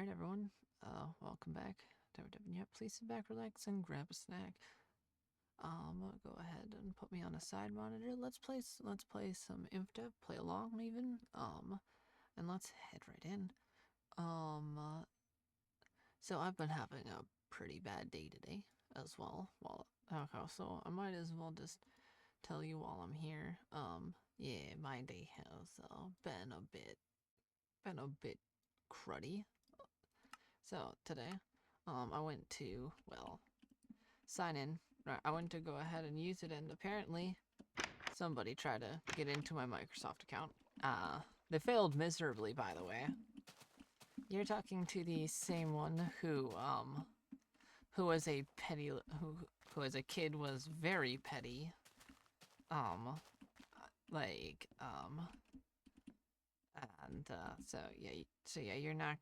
Alright, everyone. Welcome back to InfDev And Yap. Please sit back, relax, and grab a snack. Go ahead and put me on a side monitor. Let's play some InfDev, play along even. And let's head right in. So I've been having a pretty bad day today as well. Okay, so I might as well just tell you while I'm here. Yeah, my day has been a bit cruddy. So today, I went to, sign in. I went to go ahead and use it, and apparently somebody tried to get into my Microsoft account. They failed miserably, by the way. You're talking to the same one who was a petty, who as a kid was very petty. Like, and, so yeah, you're not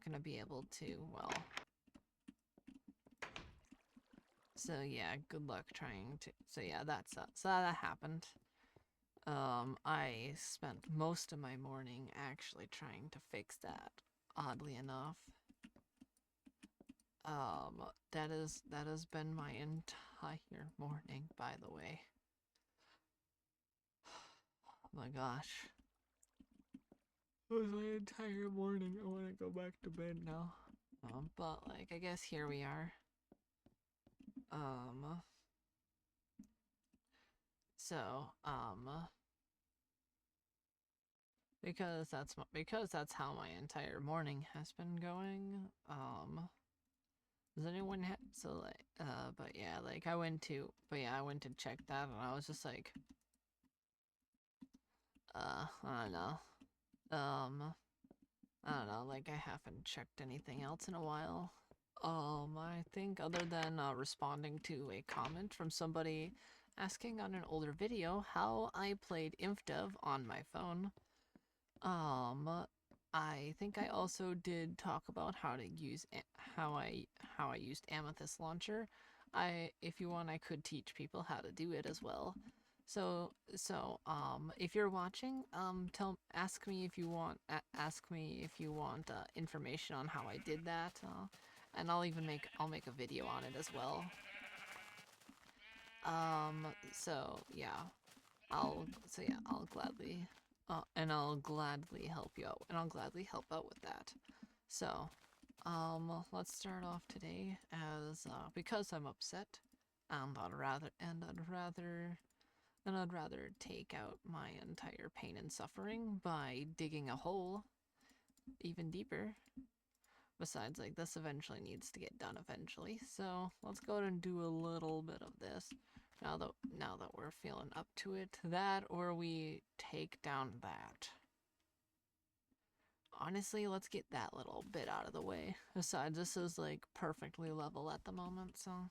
gonna be able to, so yeah, good luck trying to, so yeah, so that happened. I spent most of my morning actually trying to fix that, oddly enough. That has been my entire morning, by the way. Oh my gosh. It was my entire morning. I want to go back to bed now. But like, I guess here we are. So, because that's how my entire morning has been going. Does anyone have, so like, but yeah, like I went to check that, and I was just like, I don't know. I don't know, like I haven't checked anything else in a while. I think other than responding to a comment from somebody asking on an older video how I played InfDev on my phone. I think I also did talk about how to use how I used Amethyst Launcher. If you want, I could teach people how to do it as well. So if you're watching, ask me if you want information on how I did that, and I'll make a video on it as well. So yeah, I'll gladly, I'll gladly help you out, and I'll gladly help out with that. So, let's start off today as, because I'm upset, and I'd rather take out my entire pain and suffering by digging a hole even deeper. Besides, like, this eventually needs to get done eventually, so let's go ahead and do a little bit of this. Now that we're feeling up to it, that or we take down that. Honestly, let's get that little bit out of the way. Besides, this is like perfectly level at the moment, so.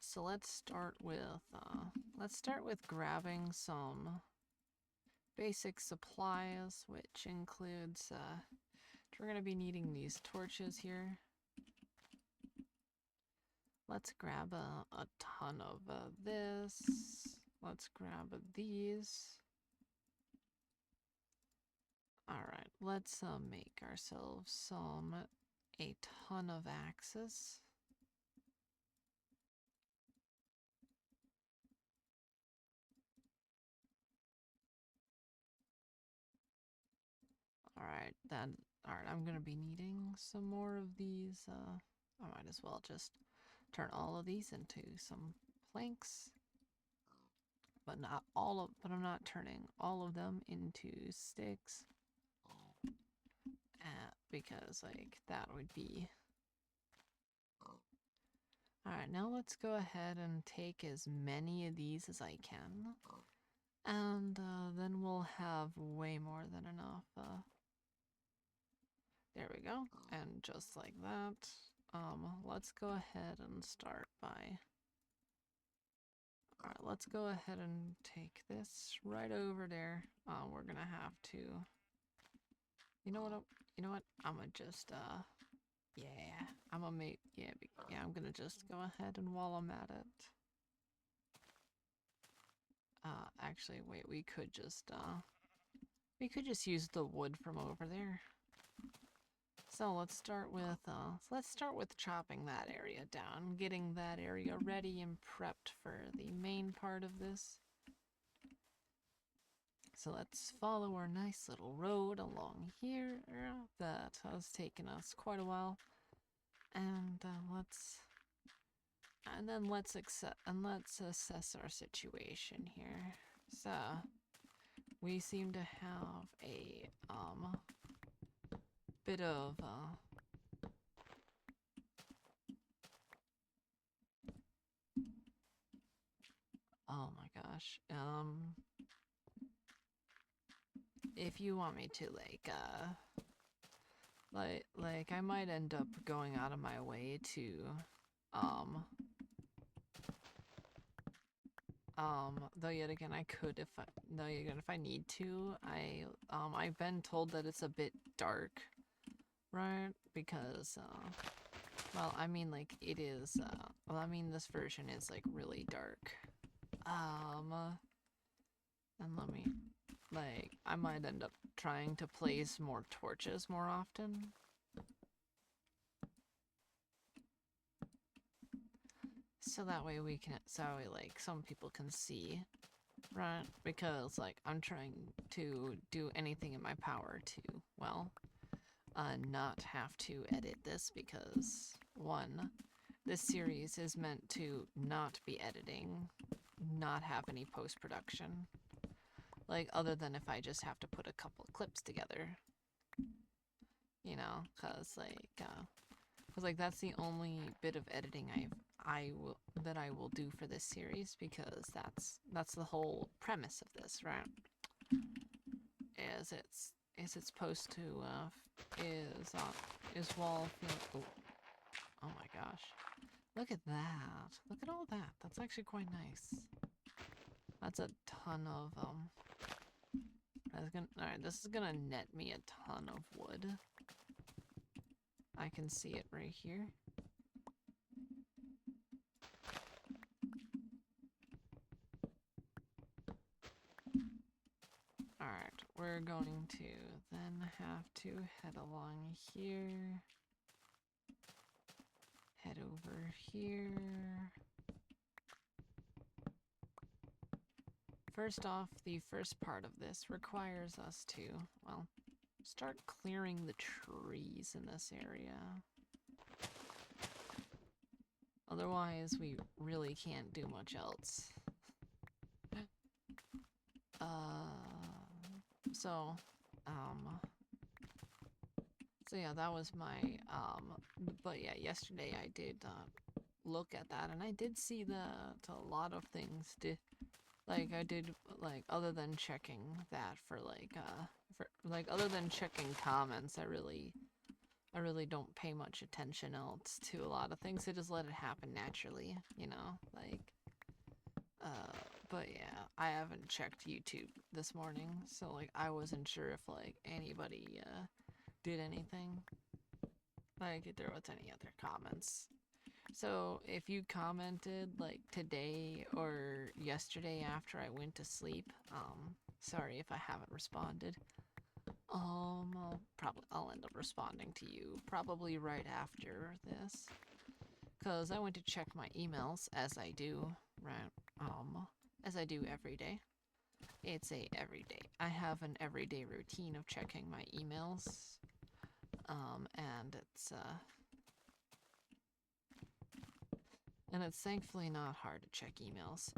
So let's start with grabbing some basic supplies, which includes, we're gonna be needing these torches here. Let's grab a ton of this. Let's grab these. Alright, let's make ourselves a ton of axes. Alright, I'm gonna be needing some more of these. I might as well just turn all of these into some planks. But I'm not turning all of them into sticks. Because, like, that would be... Alright, now let's go ahead and take as many of these as I can. And, then we'll have way more than enough, There we go. And just like that, let's go ahead and start by... Alright, let's go ahead and take this right over there. We're gonna have to... You know what? I'm gonna just, yeah, I'm gonna make, yeah, I'm gonna just go ahead and while I'm at it. Actually, wait, we could just, We could just use the wood from over there. So let's start with chopping that area down, getting that area ready and prepped for the main part of this. So let's follow our nice little road along here that has taken us quite a while, and let's assess our situation here. So we seem to have a bit of oh my gosh. If you want me to like I might end up going out of my way to though yet again I could if I need to. I've been told that it's a bit dark, right? Because well, I mean, like, it is, well, I mean, this version is, like, really dark. And let me, like, I might end up trying to place more torches more often. So that way like, some people can see, right? Because, like, I'm trying to do anything in my power to, well, not have to edit this because, one, this series is meant to not be editing, not have any post-production. Like, other than if I just have to put a couple of clips together. You know, cause like that's the only bit of editing I will do for this series, because that's the whole premise of this, right? Is it's supposed to is wall feel oh my gosh. Look at that. Look at all that. That's actually quite nice. That's a ton of alright, this is gonna net me a ton of wood. I can see it right here. Alright, we're going to then have to head along here. Head over here. First off, the first part of this requires us to, well, start clearing the trees in this area. Otherwise, we really can't do much else. So yeah, that was my, but yeah, yesterday I did, look at that, and I did see a lot of things like, I did, like, other than checking that other than checking comments, I really don't pay much attention else to a lot of things. I just let it happen naturally, you know, like, but yeah, I haven't checked YouTube this morning, so, like, I wasn't sure if, like, anybody, did anything, like, if there was any other comments. So, if you commented, like, today or yesterday after I went to sleep, sorry if I haven't responded. I'll end up responding to you probably right after this, because I went to check my emails, as I do, right, as I do every day. It's a everyday. I have an everyday routine of checking my emails, and it's thankfully not hard to check emails.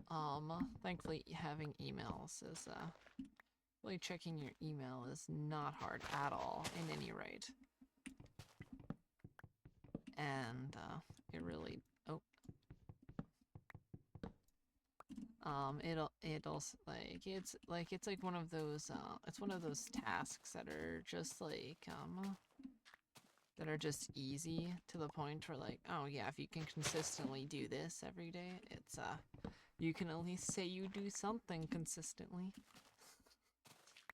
Thankfully having emails is, really checking your email is not hard at all, in any rate. And, it really, it'll, it's like one of those, it's one of those tasks that are just like, that are just easy to the point where, like, oh yeah, if you can consistently do this every day, it's, you can at least say you do something consistently.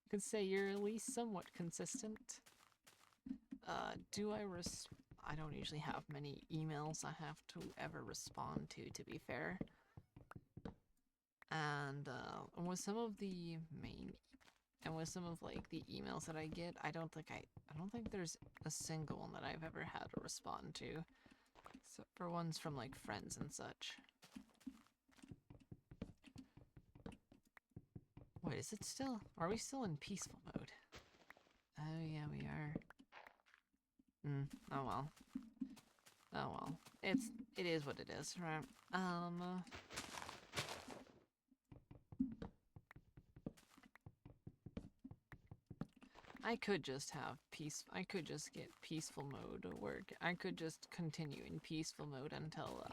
You can say you're at least somewhat consistent. I don't usually have many emails I have to ever respond to be fair. And with some of the main, And with some of like the emails that I get, I don't think there's a single one that I've ever had to respond to, except for ones from like friends and such. Wait, is it still? Are we still in peaceful mode? Oh yeah, we are. Oh well. Oh well. It is what it is, right? I could just have I could just get peaceful mode work. I could just continue in peaceful mode until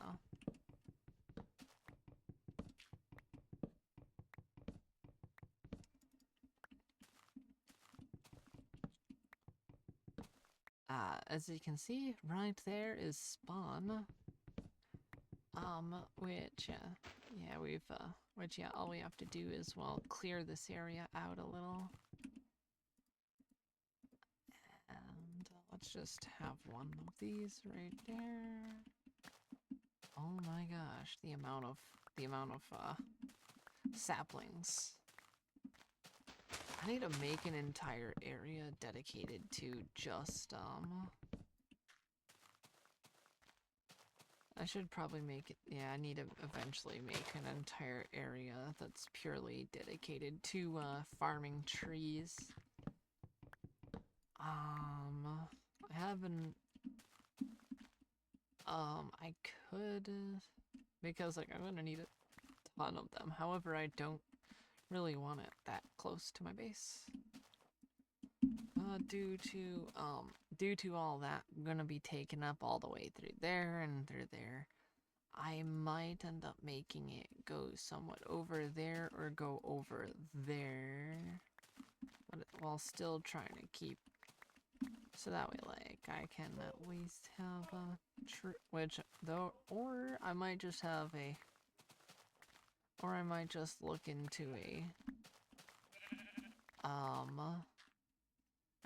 as you can see, right there is spawn. Which, yeah, all we have to do is, well, clear this area out a little. And let's just have one of these right there. Oh my gosh, the amount of saplings. I need to make an entire area dedicated to just, I should probably make it, yeah, I need to eventually make an entire area that's purely dedicated to, farming trees. I haven't, I could, because, like, I'm gonna need a ton of them. However, I don't really want it that close to my base. Due to all that, I'm gonna be taken up all the way through there and through there. I might end up making it go somewhat over there or go over there, but while still trying to keep, so that way, like, I can at least have a or I might just have a, or I might just look into a,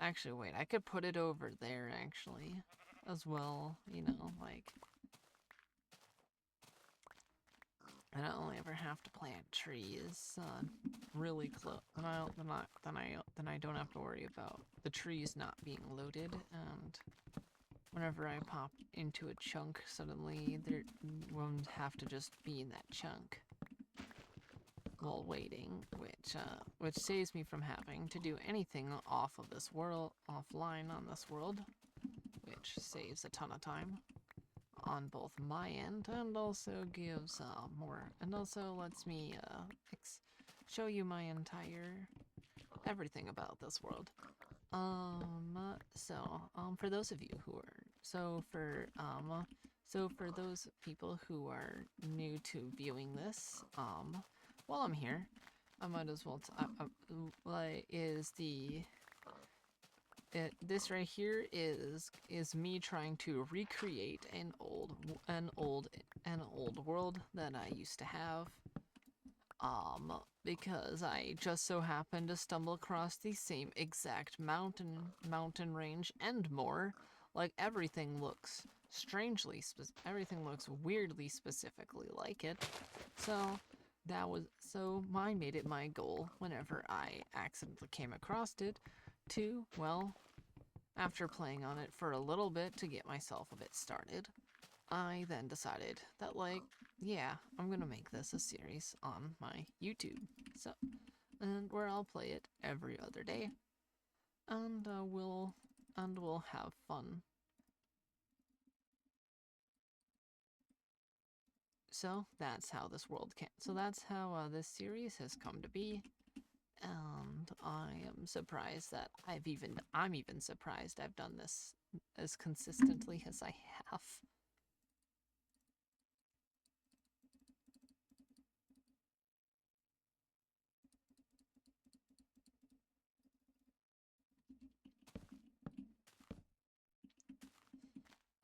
actually, wait, I could put it over there, actually, as well, you know, like, I don't only ever have to plant trees, really close, then I don't have to worry about the trees not being loaded, and whenever I pop into a chunk, suddenly there won't have to just be in that chunk while waiting, which saves me from having to do anything off of this world, offline on this world, which saves a ton of time on both my end and also gives more, and also lets me show you my entire everything about this world. For those of you who are, so for those people who are new to viewing this, while I'm here, I might as well, this right here is me trying to recreate an old world that I used to have. Because I just so happened to stumble across the same exact mountain range and more. Like, everything looks everything looks weirdly specifically like it. So I made it my goal whenever I accidentally came across it to, well, after playing on it for a little bit to get myself a bit started, I then decided that, like, yeah, I'm gonna make this a series on my YouTube. So, and where I'll play it every other day, and we'll have fun. So that's how this world can. So that's how this series has come to be, and I am surprised that I'm even surprised I've done this as consistently as I have.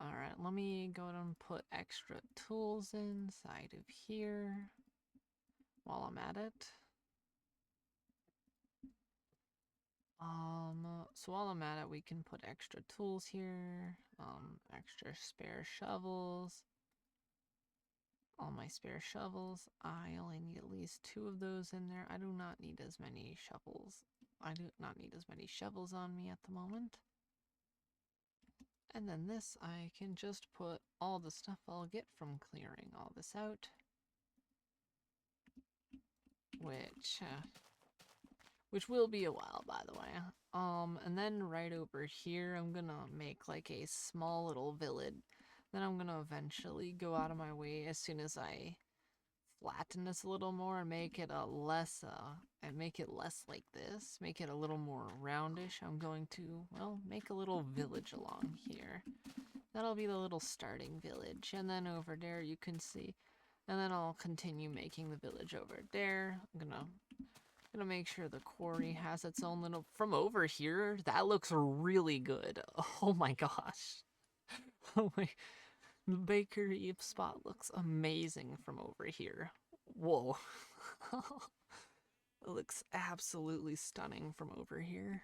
Alright, let me go ahead and put extra tools inside of here while I'm at it. So while I'm at it, we can put extra tools here, extra spare shovels. All my spare shovels, I only need at least 2 of those in there. I do not need as many shovels I do not need as many shovels on me at the moment. And then this, I can just put all the stuff I'll get from clearing all this out. Which will be a while, by the way. And then right over here, I'm gonna make like a small little village. Then I'm gonna eventually go out of my way as soon as I flatten this a little more and make it less like this, make it a little more roundish. I'm going to, well, make a little village along here. That'll be the little starting village, and then over there you can see, and then I'll continue making the village over there. I'm gonna make sure the quarry has its own little, from over here, that looks really good. Oh my gosh. Oh my, the bakery spot looks amazing from over here. Whoa. It looks absolutely stunning from over here.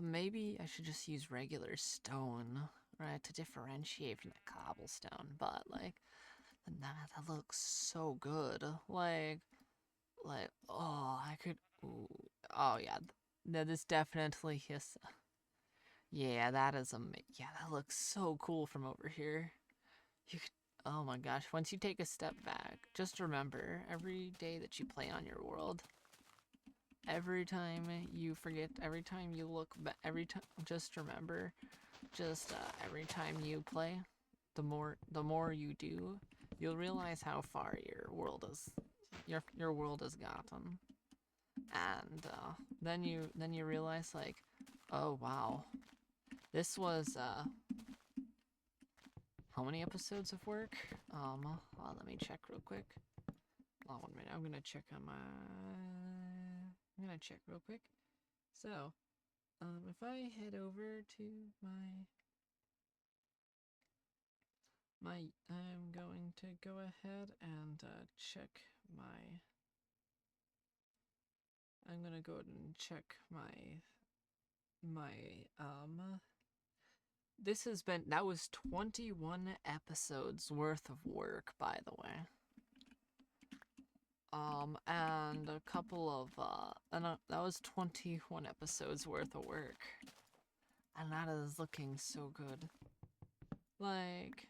Maybe I should just use regular stone, right, to differentiate from the cobblestone, but, like, that looks so good. Like, oh, I could, ooh, oh yeah, that is definitely his, yeah, that is yeah, that looks so cool from over here. You could, oh my gosh, once you take a step back, just remember, every day that you play on your world, every time you forget, every time you look back, just remember, every time you play, the more you do, you'll realize how far your world has gotten. And then you realize, like, oh wow, this was how many episodes of work? Let me check real quick. Oh, 1 minute. I'm gonna check real quick. So, if I head over to I'm going to go ahead and check my. I'm gonna go ahead and check my that was 21 episodes worth of work, by the way. And a couple of, that was 21 episodes worth of work. And that is looking so good. Like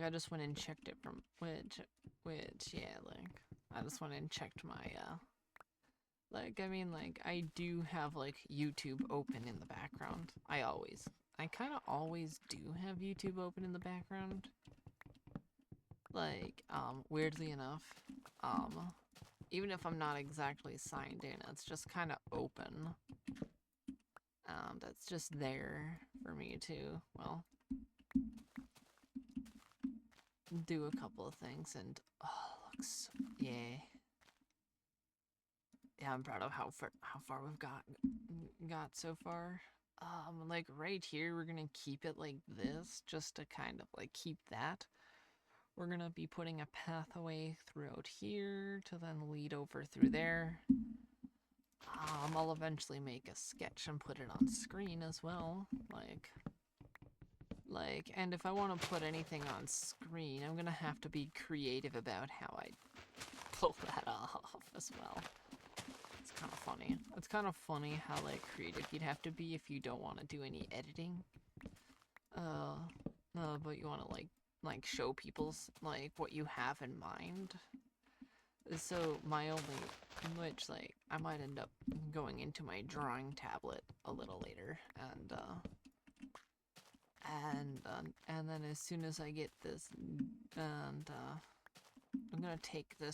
I just went and checked it from, yeah, like, I just went and checked my, like, I mean, like, I do have, like, YouTube open in the background. I kind of always do have YouTube open in the background. Like, weirdly enough, even if I'm not exactly signed in, it's just kind of open. That's just there for me to, well, do a couple of things, and, oh, looks, yeah. Yeah, I'm proud of how far we've got so far. Like, right here, we're gonna keep it like this, just to kind of, like, keep that. We're gonna be putting a pathway throughout here to then lead over through there. I'll eventually make a sketch and put it on screen as well. And if I want to put anything on screen, I'm gonna have to be creative about how I pull that off as well. It's kind of funny. It's kind of funny how, like, creative you'd have to be if you don't want to do any editing. But you want to, like, show people's, like, what you have in mind. So which, like, I might end up going into my drawing tablet a little later, and then as soon as I get this, and I'm gonna take a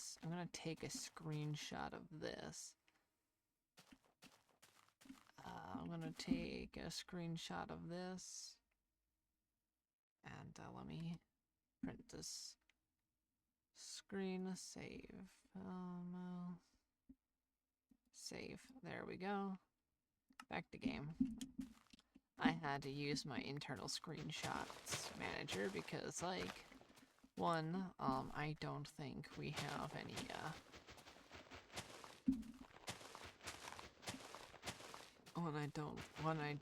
screenshot of this. I'm gonna take a screenshot of this, and let me print this screen, save, save, there we go, back to game. I had to use my internal screenshots manager because, like, one, I don't think we have any, I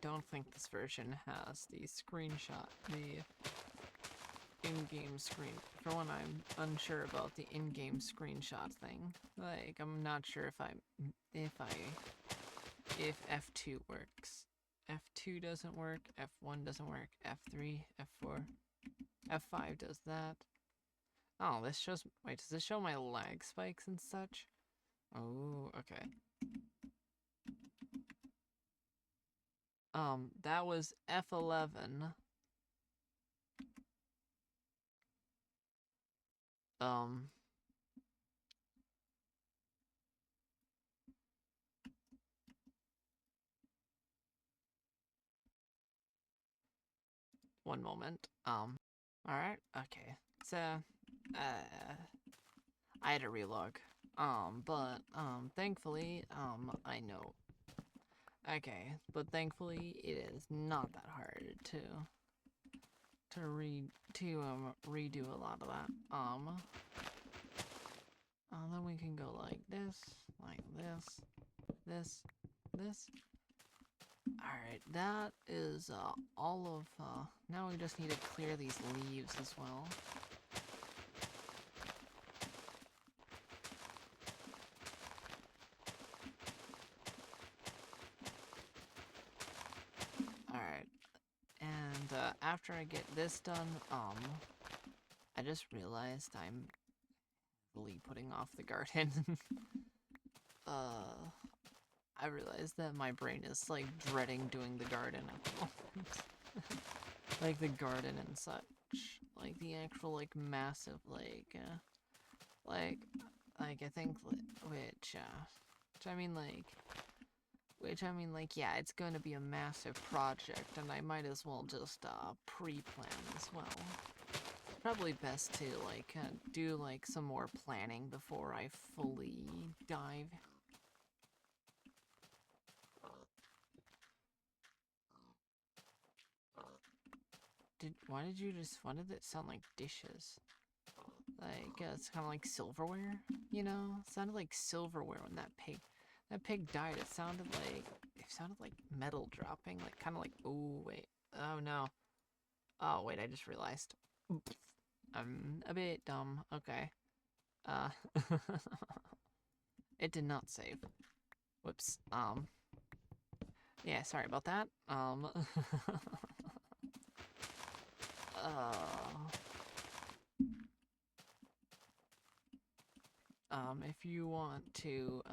don't think this version has the screenshot, in-game screen, for when I'm unsure about the in-game screenshot thing. Like, I'm not sure if F2 works. F2 doesn't work, F1 doesn't work, F3, F4, F5 does that. Oh, this shows, wait, does this show my lag spikes and such? Oh, okay. That was F11. One moment. Alright, okay. So, I had to relog. Thankfully, I know. Okay, but thankfully it is not that hard to redo a lot of that. Then we can go like this, this. Alright, that is, all of, now we just need to clear these leaves as well. Alright, and, after I get this done, I just realized I'm really putting off the garden. I realized that my brain is, like, dreading doing the garden at the moment. Like, the garden and such. Like, the actual, like, massive, like, I think, which I mean, yeah, it's going to be a massive project, and I might as well just, pre-plan as well. Probably best to, like, do, like, some more planning before I fully dive. Why did it sound like dishes? Like, it's kind of like silverware, you know? It sounded like silverware when that pig died. It sounded like metal dropping, like, kind of like, oh, wait, oh, no. Oh, wait, I just realized. I'm a bit dumb, okay. It did not save. Whoops, yeah, sorry about that. If you want to,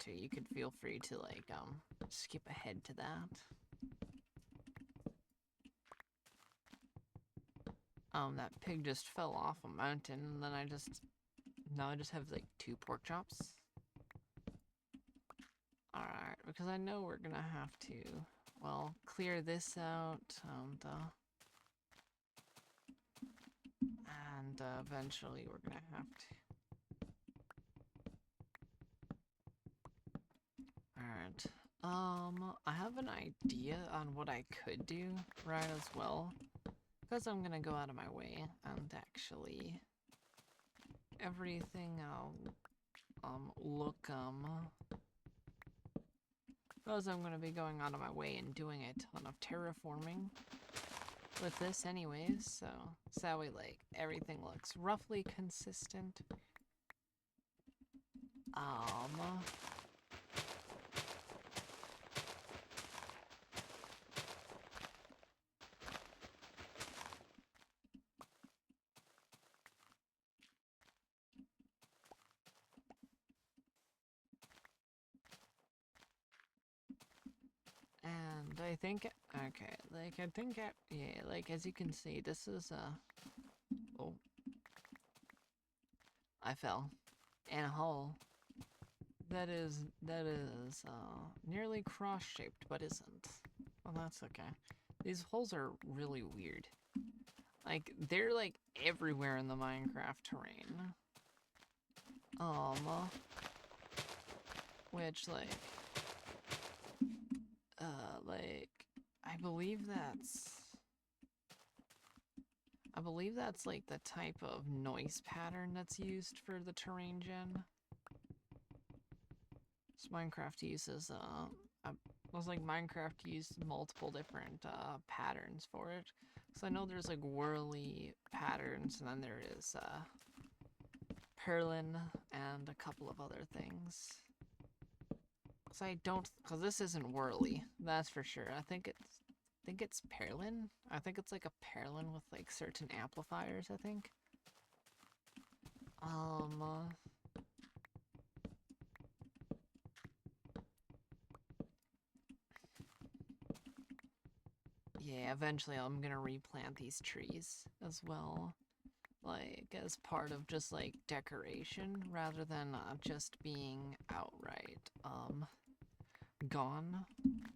you could feel free to, like, skip ahead to that. That pig just fell off a mountain, and then now I just have, like, 2 pork chops. Alright, because I know we're gonna have to, well, clear this out, and eventually we're gonna have to. Alright, I have an idea on what I could do, right, as well, because I'm gonna go out of my way, and actually, everything because I'm gonna be going out of my way and doing a ton of terraforming with this anyways, so that way, like, everything looks roughly consistent. And I think, okay, like, yeah, like, as you can see, this is, oh, I fell in a hole that is, nearly cross-shaped, but isn't. Well, that's okay. These holes are really weird. Like, they're, like, everywhere in the Minecraft terrain. Which, like, I believe that's, like, the type of noise pattern that's used for the terrain gen. So Minecraft uses, Minecraft used multiple different, patterns for it. So I know there's like whirly patterns, and then there is Perlin and a couple of other things. So I don't, cause this isn't whirly, that's for sure. I think it's Perlin. I think it's like a Perlin with like certain amplifiers, I think. Yeah, eventually I'm gonna replant these trees as well. Like, as part of just like decoration rather than just being outright, gone.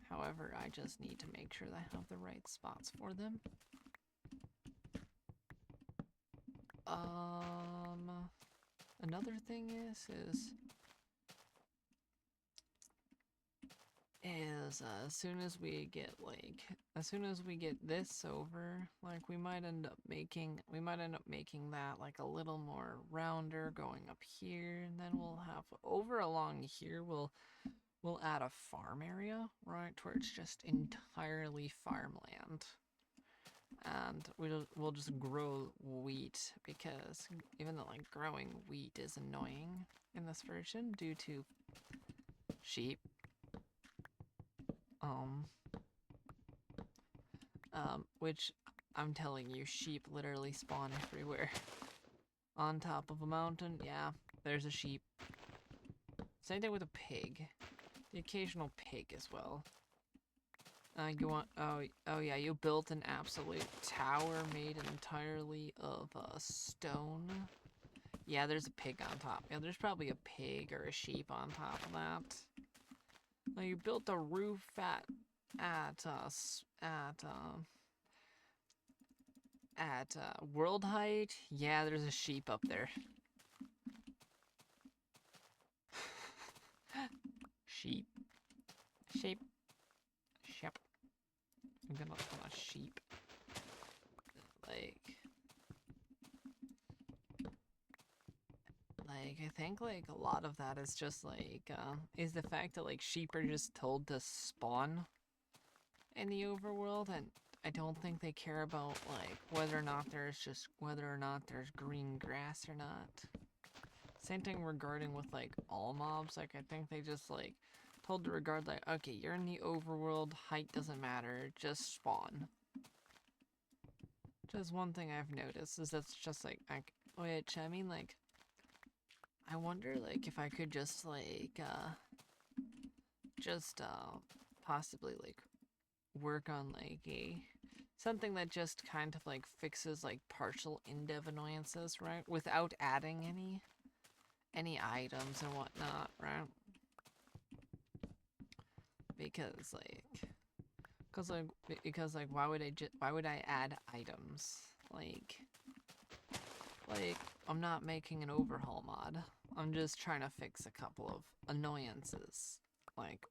However, I just need to make sure that I have the right spots for them. Another thing is as soon as we get this over, like we might end up making that like a little more rounder going up here, and then we'll have over along here we'll add a farm area, right, where it's just entirely farmland. And we'll just grow wheat, because even though like growing wheat is annoying in this version due to sheep, which I'm telling you, sheep literally spawn everywhere. On top of a mountain, yeah, there's a sheep. Same thing with a pig. The occasional pig as well. You want, oh yeah, you built an absolute tower made entirely of stone. Yeah, there's a pig on top. Yeah, there's probably a pig or a sheep on top of that. Now you built a roof at world height. Yeah, there's a sheep up there. Sheep. Sheep. Sheep. I'm gonna call a sheep. Like, I think, like, a lot of that is just, like, is the fact that, like, sheep are just told to spawn in the overworld, and I don't think they care about, like, whether or not there's green grass or not. Same thing regarding with, like, all mobs. Like, I think they just, like, told to regard, like, okay, you're in the overworld, height doesn't matter, just spawn. Just one thing I've noticed is that's just, like, which, I mean, like, I wonder, like, if I could just, like, possibly, like, work on, like, something that just kind of, like, fixes, like, partial InfDev annoyances, right? Without adding any items and whatnot, right? Because, why would I add items? Like, I'm not making an overhaul mod. I'm just trying to fix a couple of annoyances, like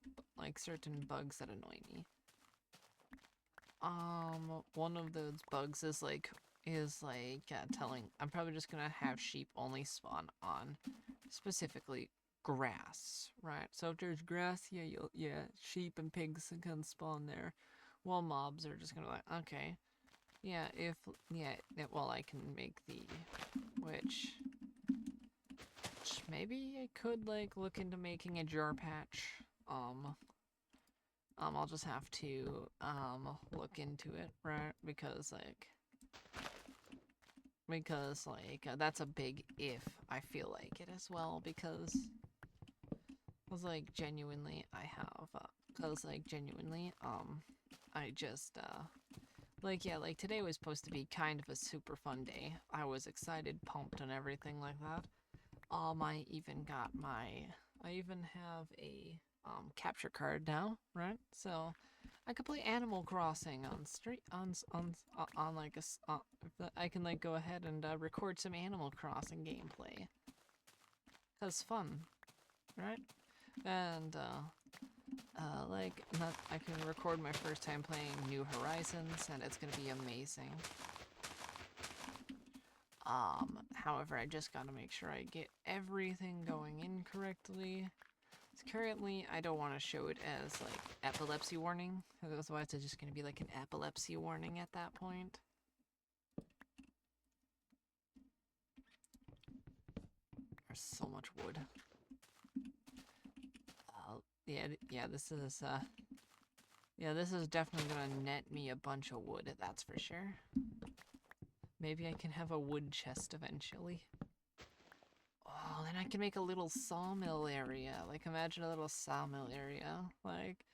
certain bugs that annoy me. One of those bugs is telling. I'm probably just gonna have sheep only spawn on specifically grass, right? So if there's grass, yeah, sheep and pigs can spawn there, while mobs are just gonna be like, okay, yeah, well, I can make which maybe I could, like, look into making a jar patch. I'll just have to, look into it, right? Because, that's a big if, I feel like it as well, because, genuinely, I just, today was supposed to be kind of a super fun day. I was excited, pumped, and everything like that. I even have a capture card now, right? So I could play Animal Crossing I can, like, go ahead and record some Animal Crossing gameplay. Cause fun, right? And I can record my first time playing New Horizons, and it's gonna be amazing. However, I just gotta make sure I get everything going in correctly. Currently, I don't want to show it as, like, epilepsy warning, otherwise it's just gonna be like an epilepsy warning at that point. There's so much wood. Yeah, this is, yeah, this is definitely gonna net me a bunch of wood, that's for sure. Maybe I can have a wood chest eventually. Oh, then I can make a little sawmill area. Like, imagine a little sawmill area. Like,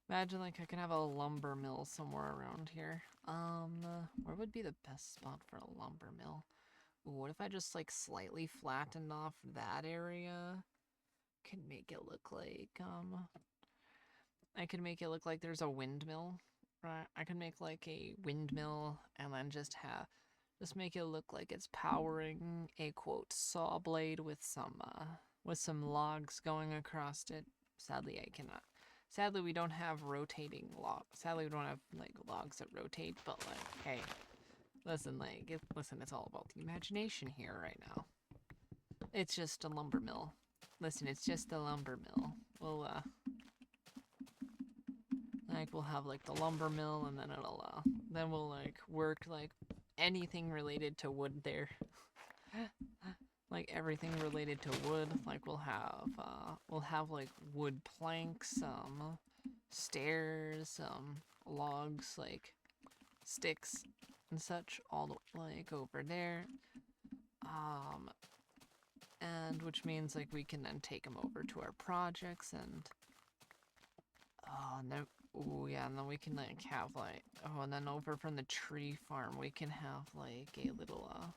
imagine, like, I can have a lumber mill somewhere around here. Where would be the best spot for a lumber mill? Ooh, what if I just, like, slightly flattened off that area? Can make it look like, I could make it look like there's a windmill, right? I could make, like, a windmill and then just make it look like it's powering a, quote, saw blade with some logs going across it. Sadly, I cannot. Sadly, we don't have rotating logs. Sadly, we don't have, like, logs that rotate, but, like, hey, listen, like, listen, it's all about the imagination here right now. It's just a lumber mill. Listen, it's just a lumber mill. We'll have, like, the lumber mill, and then then we'll, like, work, like, anything related to wood there. Like, everything related to wood. Like, we'll have, like, wood planks, stairs, logs, like, sticks and such, all, like, over there. And which means, like, we can then take them over to our projects, and no, ooh, yeah, and then we can, like, have, like, and then over from the tree farm, we can have, like, a little,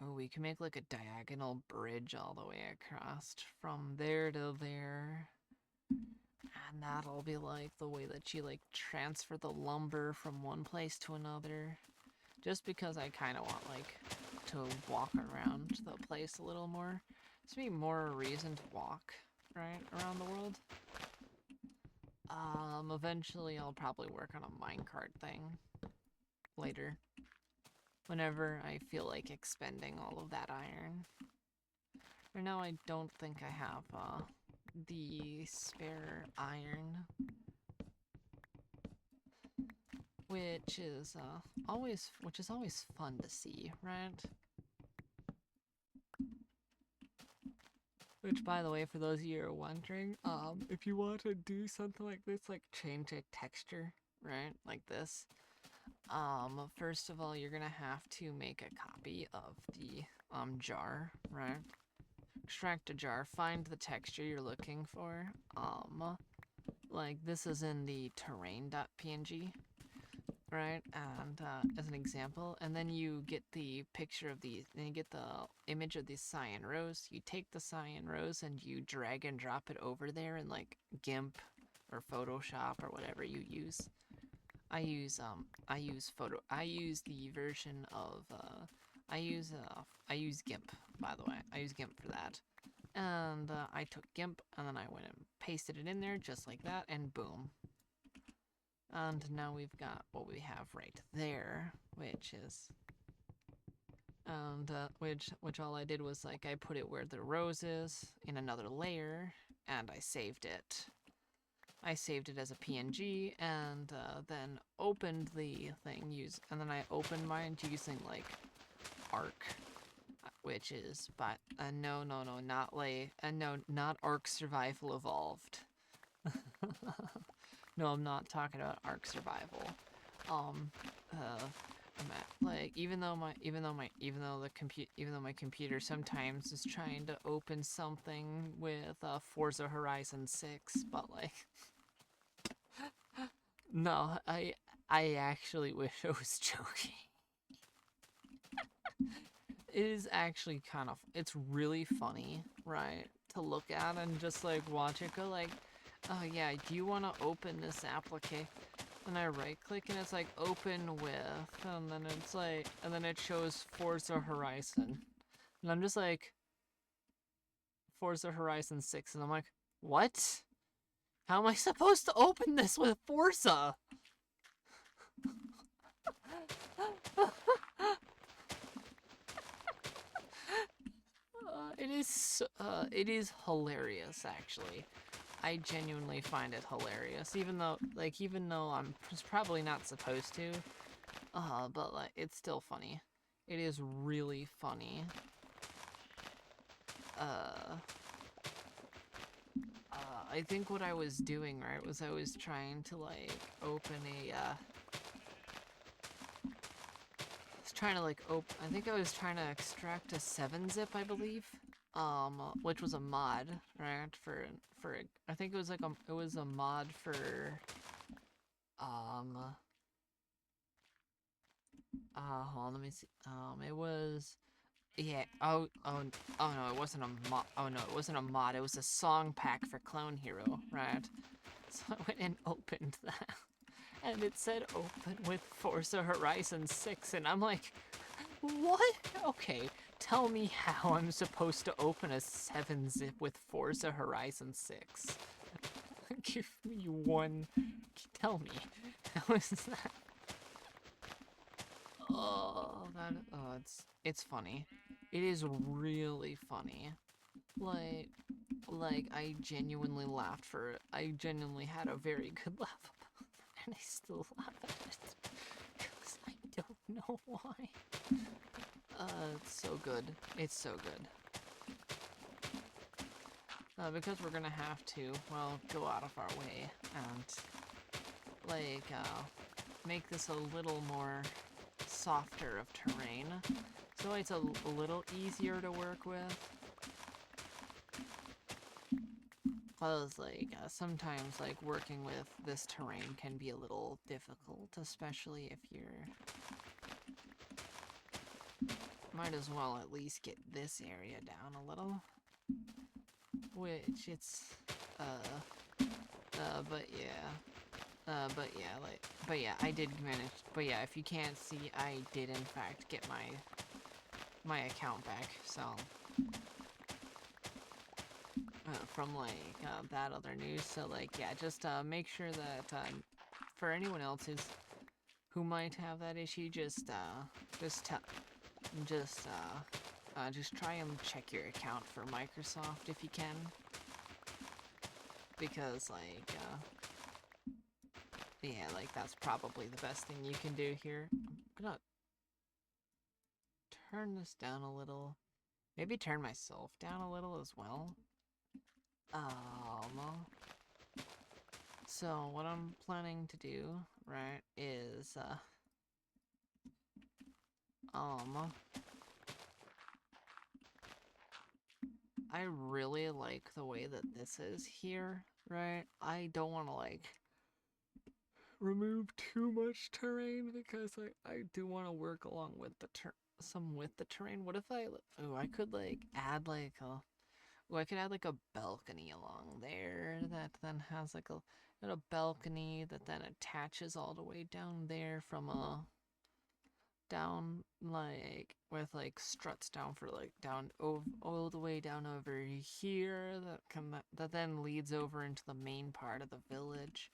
we can make, like, a diagonal bridge all the way across from there to there. And that'll be, like, the way that you, like, transfer the lumber from one place to another. Just because I kind of want, like, to walk around the place a little more. It's me more a reason to walk, right, around the world. Eventually I'll probably work on a minecart thing later. Whenever I feel like expending all of that iron. Right now I don't think I have, the spare iron. Which is always fun to see, right? Which, by the way, for those of you who are wondering, if you want to do something like this, like change a texture, right, like this, first of all, you're gonna have to make a copy of the jar, right? Extract a jar, find the texture you're looking for. Like this is in the terrain.png. Right, and as an example, and then you get the picture of these, then you get the image of these cyan rows. You take the cyan rows and you drag and drop it over there in like GIMP or Photoshop or whatever you use. I use the version of I use GIMP, by the way. I use GIMP for that. And I took GIMP and then I went and pasted it in there just like that, and boom. And now we've got what we have right there, which is, and which all I did was, like, I put it where the rose is in another layer, and I saved it. I saved it as a PNG, and then opened the thing, and then I opened mine using, like, Arc, which is, but, not Arc Survival Evolved. No, I'm not talking about Ark Survival. Like, even though my computer sometimes is trying to open something with Forza Horizon 6, but like, no, I actually wish I was joking. It is actually kind of, it's really funny, right, to look at and just like watch it go like, oh yeah, do you want to open this application? And I right click and it's like open with, and then it's like, and then it shows Forza Horizon. And I'm just like, Forza Horizon 6, and I'm like, what? How am I supposed to open this with Forza? It is hilarious, actually. I genuinely find it hilarious, even though I'm probably not supposed to, but like, it's still funny. It is really funny. I think what I was doing, right, was I was trying to, like, open a, I think I was trying to extract a 7-zip, I believe, which was a mod, right, I think it was like it was a mod for, hold on, let me see, it was, yeah, oh no, it wasn't a mod, oh no, it wasn't a mod, it was a song pack for Clone Hero, right, so I went and opened that, and it said open with Forza Horizon 6, and I'm like, what? Okay, tell me how I'm supposed to open a 7-zip with Forza Horizon 6. Give me one. Tell me. How is that? Oh, it's funny. It is really funny. Like I genuinely laughed for it. I genuinely had a very good laugh about it, and I still laugh at it. Because I don't know why. It's so good. It's so good. Because we're gonna have to, well, go out of our way and, like, make this a little more softer of terrain, so it's a little easier to work with. Cause, like, sometimes, like, working with this terrain can be a little difficult, especially if you're... Might as well at least get this area down a little. Which, it's, but yeah, I did manage, but yeah, if you can't see, I did in fact get my account back, so, from, like, that other news, so, like, yeah, just, make sure that, for anyone else who might have that issue, just try and check your account for Microsoft if you can, because, like, yeah, like, that's probably the best thing you can do here. I'm gonna turn this down a little. Maybe turn myself down a little as well. So what I'm planning to do, right, is, I really like the way that this is here, right? I don't want to, like, remove too much terrain because I do want to work along with the terrain. What if I could, like, add, like, I could add, like, a balcony along there that then has, like, a balcony that then attaches all the way down there from down, like, with, like, struts down for, like, down all the way down over here that then leads over into the main part of the village.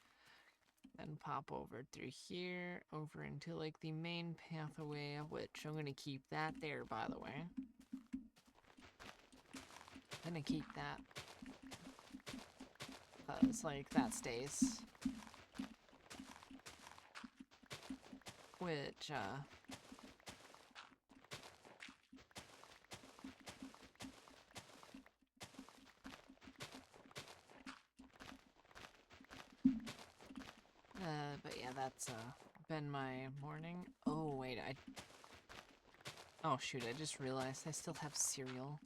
Then pop over through here, over into, like, the main pathway, which I'm gonna keep that there, by the way. I'm gonna keep that. Because, like, that stays. Which, but yeah, that's, been my morning. Oh, wait, oh, shoot, I just realized I still have cereal.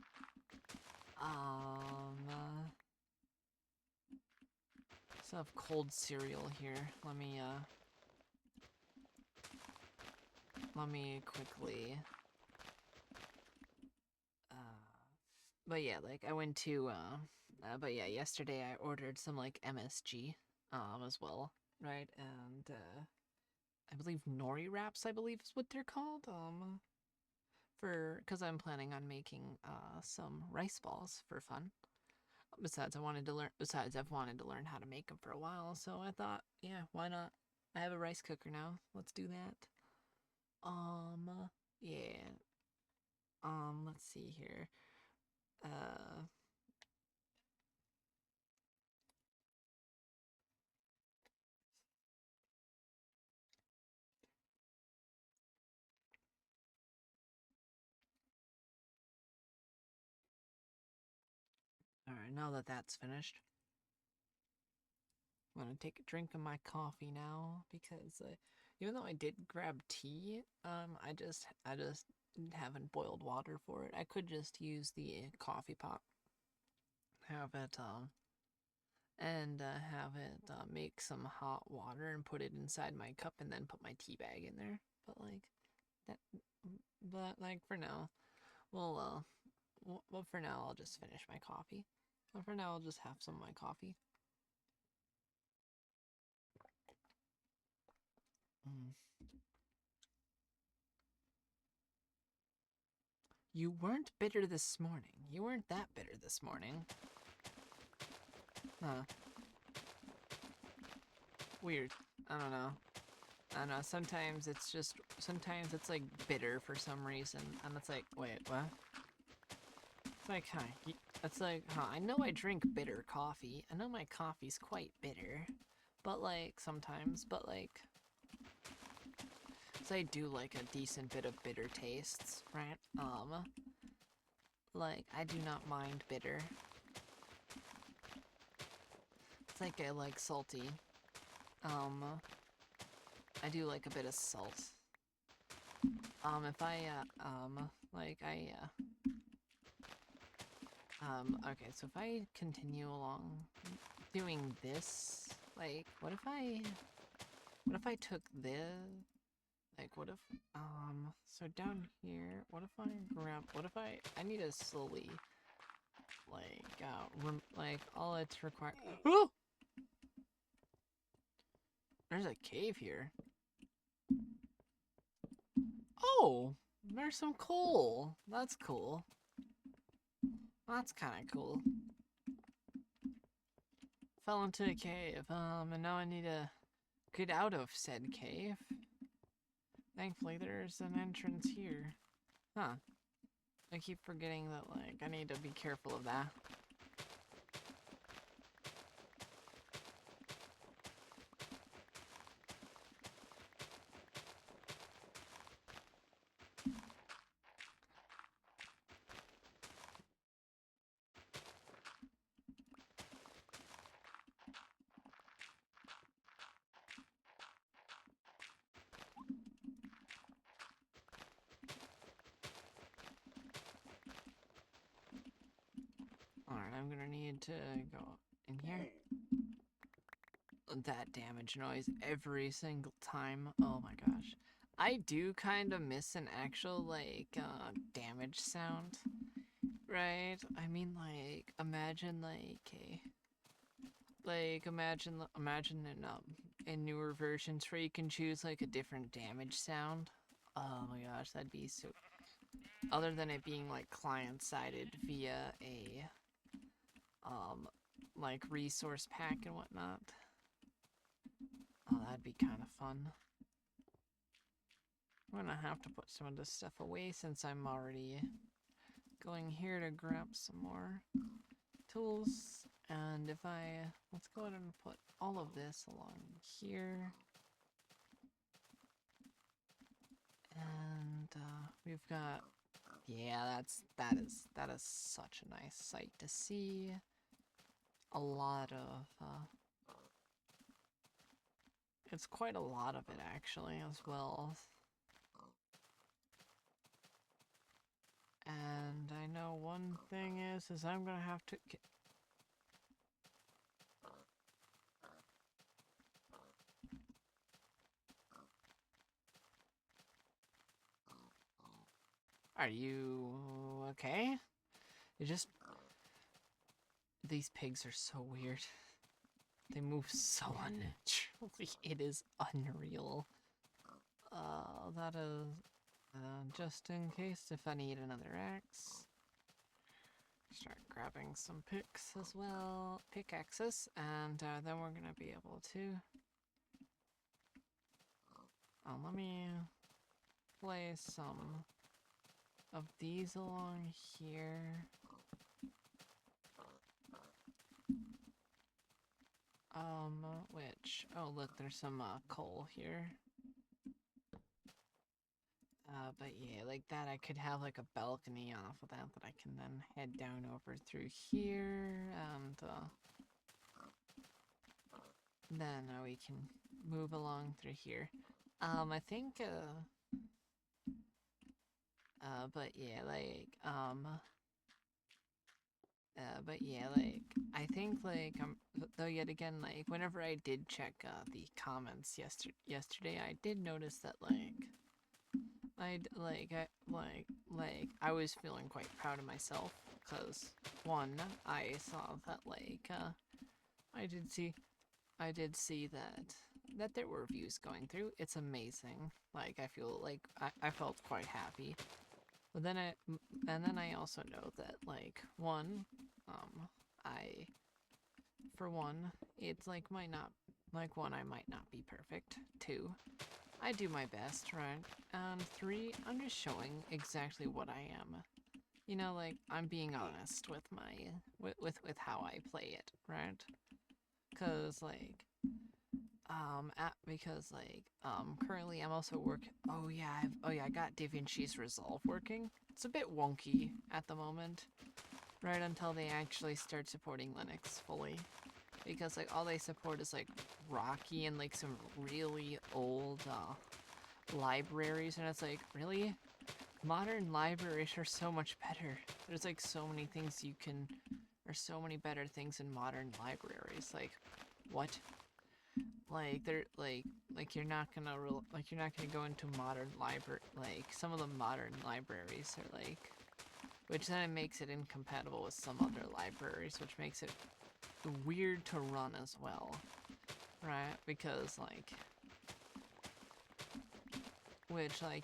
Still have cold cereal here. Let me quickly, but yeah, like, I went to, but yeah, yesterday I ordered some, like, MSG, as well, right, and, I believe nori wraps, I believe is what they're called, because I'm planning on making, some rice balls for fun. Besides, I've wanted to learn how to make them for a while, so I thought, yeah, why not? I have a rice cooker now, let's do that. Yeah, let's see here, now that that's finished, I'm gonna take a drink of my coffee now because even though I did grab tea, I just haven't boiled water for it. I could just use the coffee pot, have it have it make some hot water and put it inside my cup and then put my tea bag in there. But like that, but like for now, well, for now I'll just finish my coffee. But for now I'll just have some of my coffee. You weren't bitter this morning. You weren't that bitter this morning. Huh. Weird. I don't know. I don't know. Sometimes it's like bitter for some reason. And it's like, wait, what? It's like, huh. It's like, huh. I know I drink bitter coffee. I know my coffee's quite bitter. But like, sometimes, so I do like a decent bit of bitter tastes, right? Like, I do not mind bitter. It's like I like salty. I do like a bit of salt. If I, okay, so if I continue along doing this, like, what if I took this, like, what if, so down here, what if I need to slowly, like, all it's required, oh! There's a cave here. Oh, there's some coal. That's cool. That's kind of cool. Fell into a cave, and now I need to get out of said cave. Thankfully, there's an entrance here. Huh. I keep forgetting that, like, I need to be careful of that. Alright, I'm gonna need to go in here. That damage noise every single time. Oh my gosh. I do kind of miss an actual, like, damage sound. Right? I mean, like, imagine, imagine in newer versions where you can choose, like, a different damage sound. Oh my gosh, that'd be so... Other than it being, like, client-sided via a, like, resource pack and whatnot. Oh, that'd be kind of fun. I'm gonna have to put some of this stuff away since I'm already going here to grab some more tools. And if let's go ahead and put all of this along here. And we've got, yeah, that is such a nice sight to see. A lot of, it's quite a lot of it actually as well. And I know one thing is I'm gonna have to get... Are you okay? You just... These pigs are so weird. They move so unnaturally. It is unreal. That is... just in case if I need another axe. Start grabbing some picks as well. Pickaxes. And then we're gonna be able to... let me place some of these along here. Which... Oh, look, there's some coal here. But yeah, like that I could have like a balcony off of that I can then head down over through here, and then we can move along through here. I think, but yeah, like, but yeah, like, I think, like, though yet again, like, whenever I did check, the comments yesterday, I did notice that, I was feeling quite proud of myself, because, one, I saw that, I did see, that there were views going through. It's amazing. Like, I feel like, I felt quite happy. But then and then I also know that, like, one, I, for one, it's like might not, like, one, I might not be perfect. Two, I do my best, right? And three, I'm just showing exactly what I am. You know, like, I'm being honest with my, with how I play it, right? Cause, like, currently I'm also oh yeah, I got DaVinci's Resolve working. It's a bit wonky at the moment, right until they actually start supporting Linux fully. Because, like, all they support is, like, Rocky and, like, some really old, libraries, and it's like, really? Modern libraries are so much better. There's, like, so many things there's so many better things in modern libraries. Like, what? Like, they're, you're not gonna go into modern library, like, some of the modern libraries are, like, which then it makes it incompatible with some other libraries, which makes it weird to run as well, right? Because, like,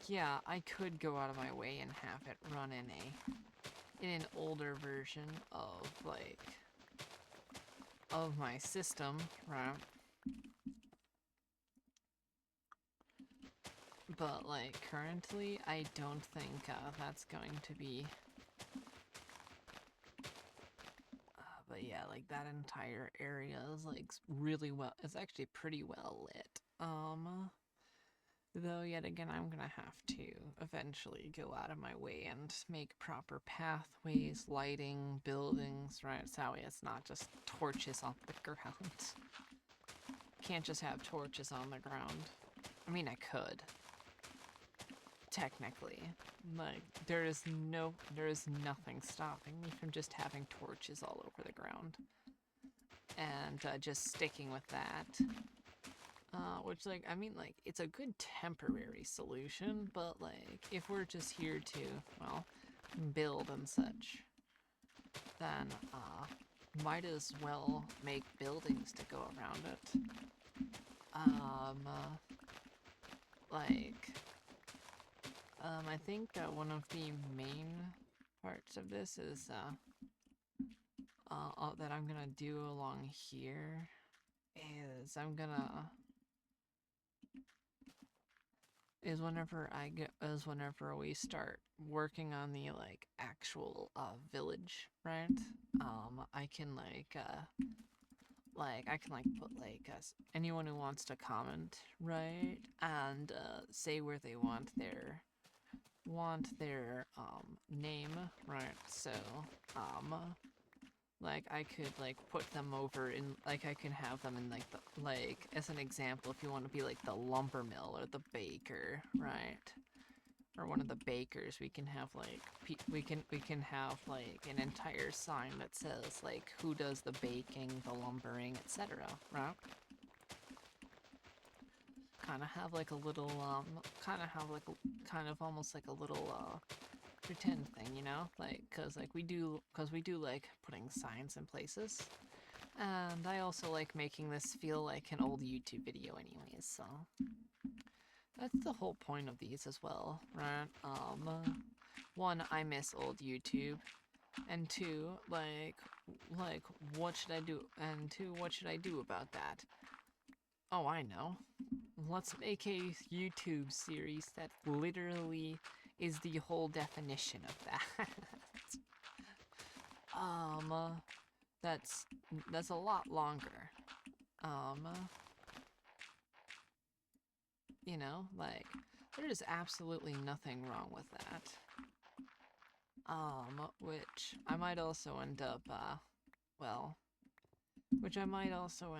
yeah, I could go out of my way and have it run in an older version of, like, of my system, right? But, like, currently, I don't think, that's going to be... but yeah, like, that entire area is, like, really well... It's actually pretty well lit. Though, yet again, I'm gonna have to eventually go out of my way and make proper pathways, lighting, buildings, right? So it's not just torches on the ground. Can't just have torches on the ground. I mean, I could. Technically. Like, there is nothing stopping me from just having torches all over the ground. And, just sticking with that. Which, like, I mean, like, it's a good temporary solution, but, like, if we're just here to, well, build and such, then, might as well make buildings to go around it. Like, I think, one of the main parts of this is, that I'm gonna do along here is whenever we start working on the, like, actual, village, right? I can, put, like, anyone who wants to comment, right? And, say where they want their, name, right? So, like, I could, like, put them over in, like, I can have them in, like, as an example, if you want to be, like, the lumber mill or the baker, right? Or one of the bakers, we can have, like, we can have, like, an entire sign that says, like, who does the baking, the lumbering, etc., right? Kind of have, like, a little, kind of almost like a little, pretend thing, you know? Like, cause we do, like, putting signs in places. And I also like making this feel like an old YouTube video anyways, so... That's the whole point of these as well, right? One, I miss old YouTube. And two, what should I do? And two, what should I do about that? Oh, I know. Let's make a YouTube series that literally is the whole definition of that. That's a lot longer. You know, like, There is absolutely nothing wrong with that. Which I might also end up, well, which I might also,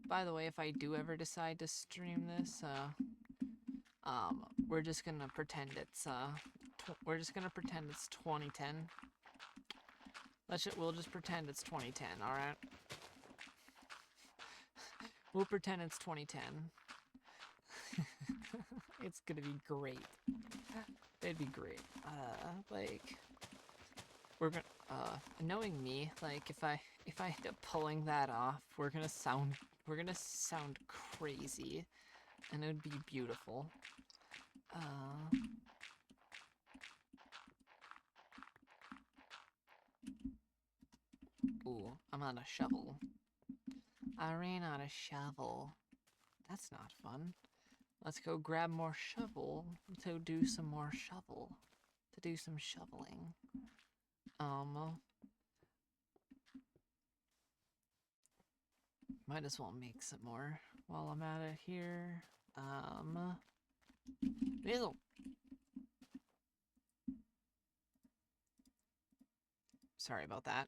by the way, if I do ever decide to stream this, we're just gonna pretend it's, we're just gonna pretend it's 2010. We'll just pretend it's 2010, alright? We'll pretend it's 2010. It's gonna be great. It'd be great. Like, we're gonna, knowing me, like, if I end up pulling that off, we're gonna sound crazy, and it would be beautiful. Ooh, I'm on a shovel. I ran out of shovel. That's not fun. Let's go grab more shovel to do some more shovel. To do some shoveling. Might as well make some more while I'm at it here. Ew. Sorry about that.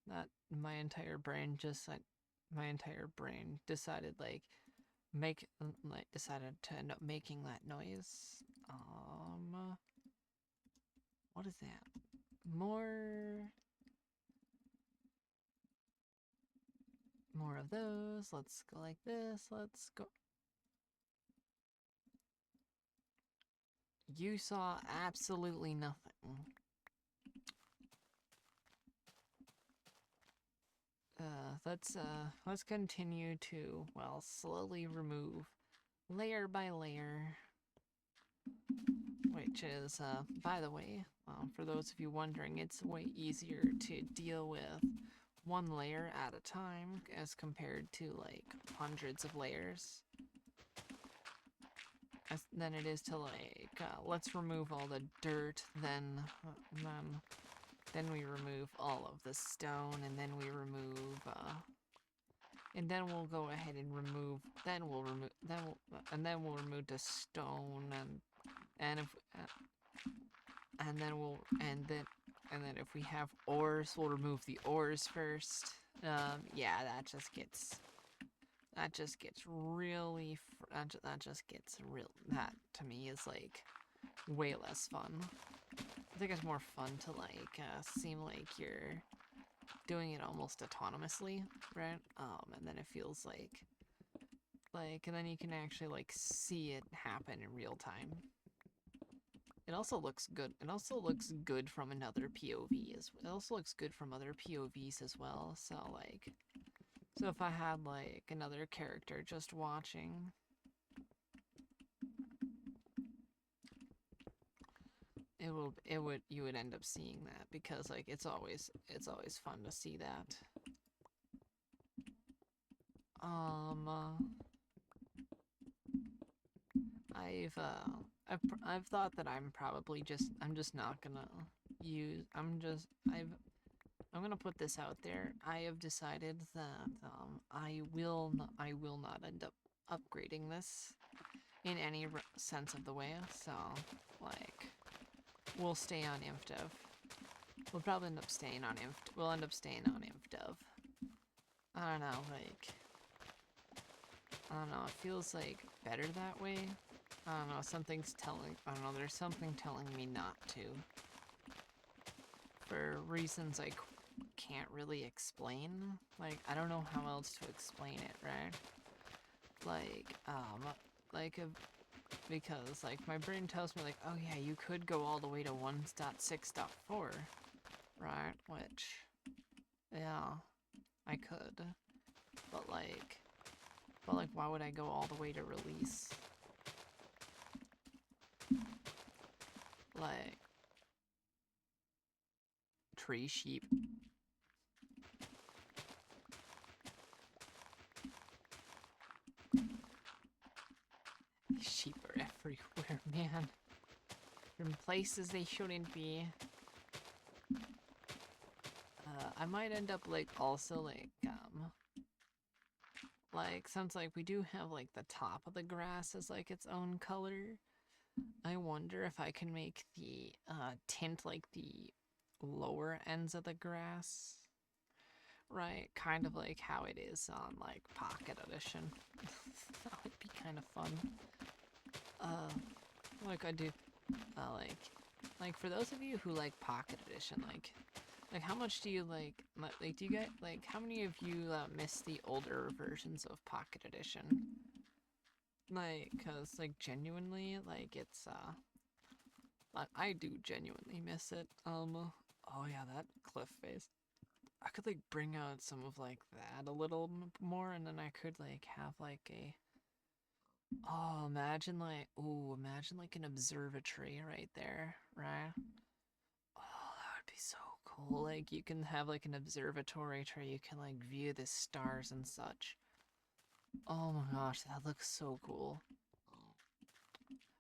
That my entire brain decided decided to end up making that noise. What is that? More of those. Let's go like this. Let's go. You saw absolutely nothing. Let's continue to, well, slowly remove layer by layer. Which is, by the way, for those of you wondering, it's way easier to deal with one layer at a time as compared to, like, hundreds of layers. Than it is to, like, let's remove all the dirt, then we remove all of the stone, and then we remove, and then we'll go ahead and remove, then we'll remove the stone, and then if we have ores, we'll remove the ores first. Yeah, that just gets really, that to me is, like, way less fun. I think it's more fun to, like, seem like you're doing it almost autonomously, right? And then it feels like, and then you can actually, like, see it happen in real time. It also looks good. It also looks good from another POV. It also looks good from other POVs as well. So, like, so if I had, like, another character just watching, you would end up seeing that, because, like, it's always fun to see that. I've thought that I'm just not gonna use, I'm gonna put this out there. I have decided that, I will not end up upgrading this in any sense of the way, so, like, we'll stay on InfDev. We'll probably end up staying on InfDev. I don't know, like, it feels, like, better that way. I don't know, there's something telling me not to. For reasons I can't really explain. Like, I don't know how else to explain it, right? Because, like, my brain tells me, like, oh yeah, you could go all the way to 1.6.4, right? Which, yeah, I could. But, like, why would I go all the way to release? Like, tree sheep. These sheep are everywhere, man. From places they shouldn't be. I might end up like also like since like we do have like the top of the grass as like its own color. I wonder if I can make the tint like the lower ends of the grass. Right, kind of like how it is on like Pocket Edition. That would be kind of fun. Like I do, like for those of you who like Pocket Edition, like how much do you like do you get like how many of you miss the older versions of Pocket Edition? Like, cause like genuinely, like it's I do genuinely miss it. Oh yeah, that cliff face. I could like bring out some of like that a little more, and then I could like have like a oh imagine like an observatory right there, right? Oh, that would be so cool. Like you can have like an observatory where you can like view the stars and such. Oh my gosh, that looks so cool.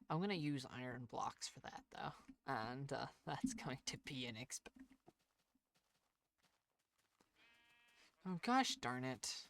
I'm gonna use iron blocks for that though, and that's going to be an oh gosh darn it.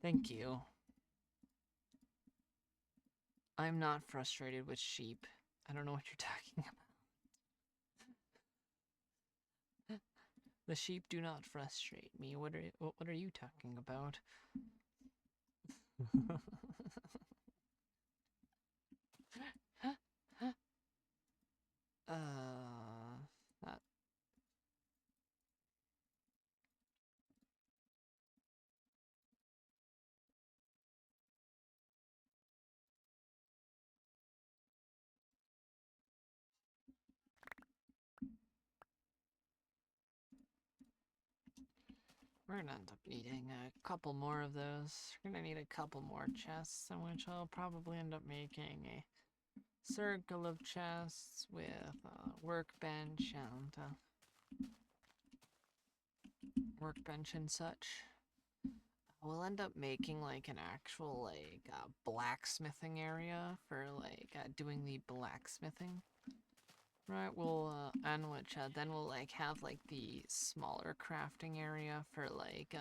Thank you. I'm not frustrated with sheep. I don't know what you're talking about. The sheep do not frustrate me. What are you talking about? That we're gonna end up needing a couple more of those. We're gonna need a couple more chests, in which I'll probably end up making a circle of chests with a workbench and workbench and such. We'll end up making like an actual like blacksmithing area for like doing the blacksmithing. Right, we'll and which then we'll like have like the smaller crafting area for like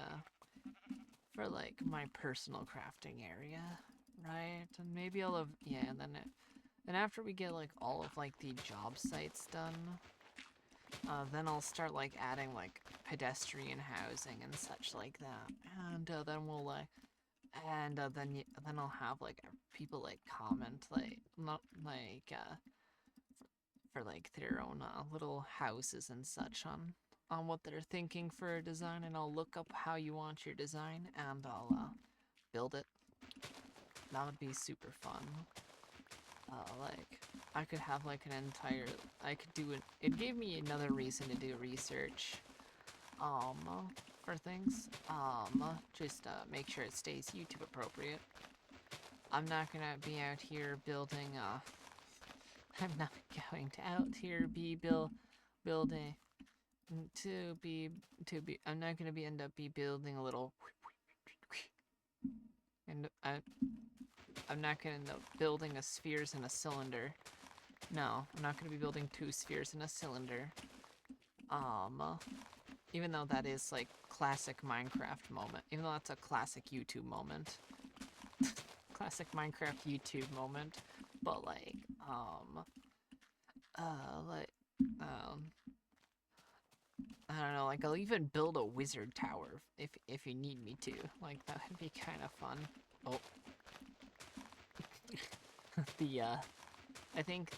my personal crafting area, right? And maybe I'll have yeah, and then after we get like all of like the job sites done, then I'll start like adding like pedestrian housing and such like that, and then we'll and then I'll have like people like comment like not like for like their own little houses and such on what they're thinking for a design, and I'll look up how you want your design and I'll build it. That would be super fun. Like I could have like an entire I could do it. It gave me another reason to do research for things. Just make sure it stays YouTube appropriate. I'm not gonna be out here building I'm not going to out here be building I'm not gonna be end up be building a little and I'm not gonna end up building a spheres in a cylinder. No, I'm not gonna be building 2 spheres in a cylinder. Even though that is like classic Minecraft moment, even though that's a classic YouTube moment. Classic Minecraft YouTube moment, but like I don't know, like I'll even build a wizard tower if you need me to. Like that would be kind of fun. Oh. the I think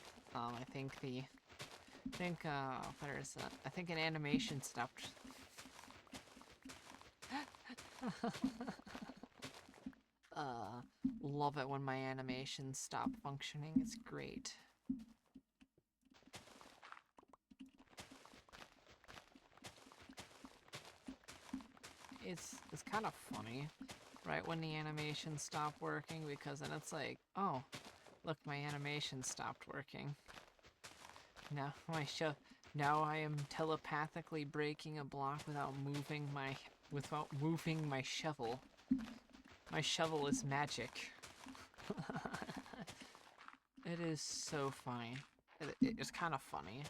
there's I think an animation stopped uh, love it when my animations stop functioning. It's great. It's kind of funny, right, when the animations stop working, because then it's like, oh, look, my animation stopped working. Now now I am telepathically breaking a block without moving my shovel. My shovel is magic. It is so funny. It's kind of funny,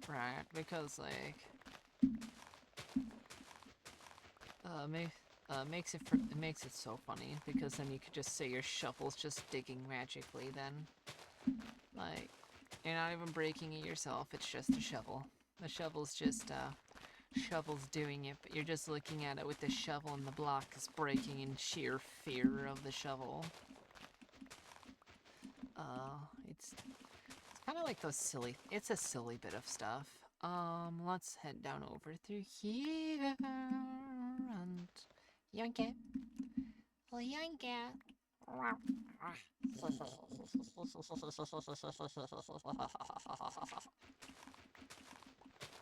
right? Because like, it makes it so funny, because then you could just say your shovel's just digging magically. Then, like, you're not even breaking it yourself. It's just a shovel. The shovel's just shovel's doing it, but you're just looking at it with the shovel, and the block is breaking in sheer fear of the shovel. It's kind of like those silly. It's a silly bit of stuff. Let's head down over through here and yoink it. Yoink it.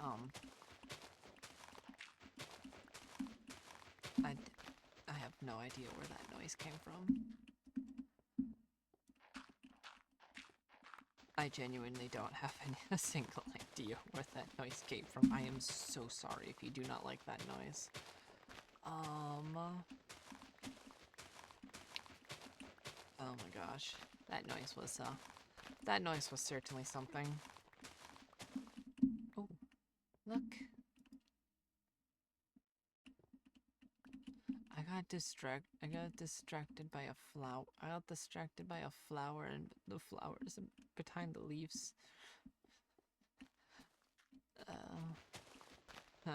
Um, I have no idea where that noise came from. I genuinely don't have a single idea where that noise came from. I am so sorry if you do not like that noise. Oh my gosh. That noise was certainly something. Oh, look. I got distracted by a flower. I got distracted by a flower, and the flowers behind the leaves.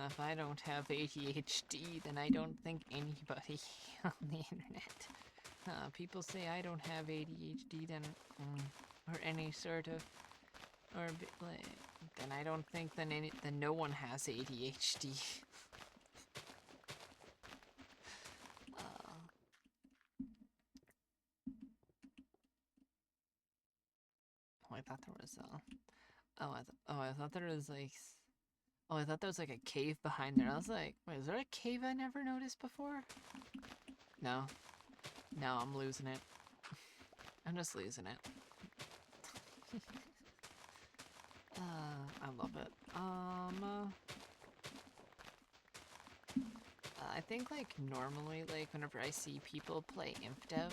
If I don't have ADHD, then I don't think anybody on the internet. People say I don't have ADHD, then, or any sort of, then I don't think then no one has ADHD. I thought there was I thought there was like, I thought there was like a cave behind there. I was like, wait, is there a cave I never noticed before? No. No, I'm losing it. I'm just losing it. I love it. I think like normally, like whenever I see people play InfDev,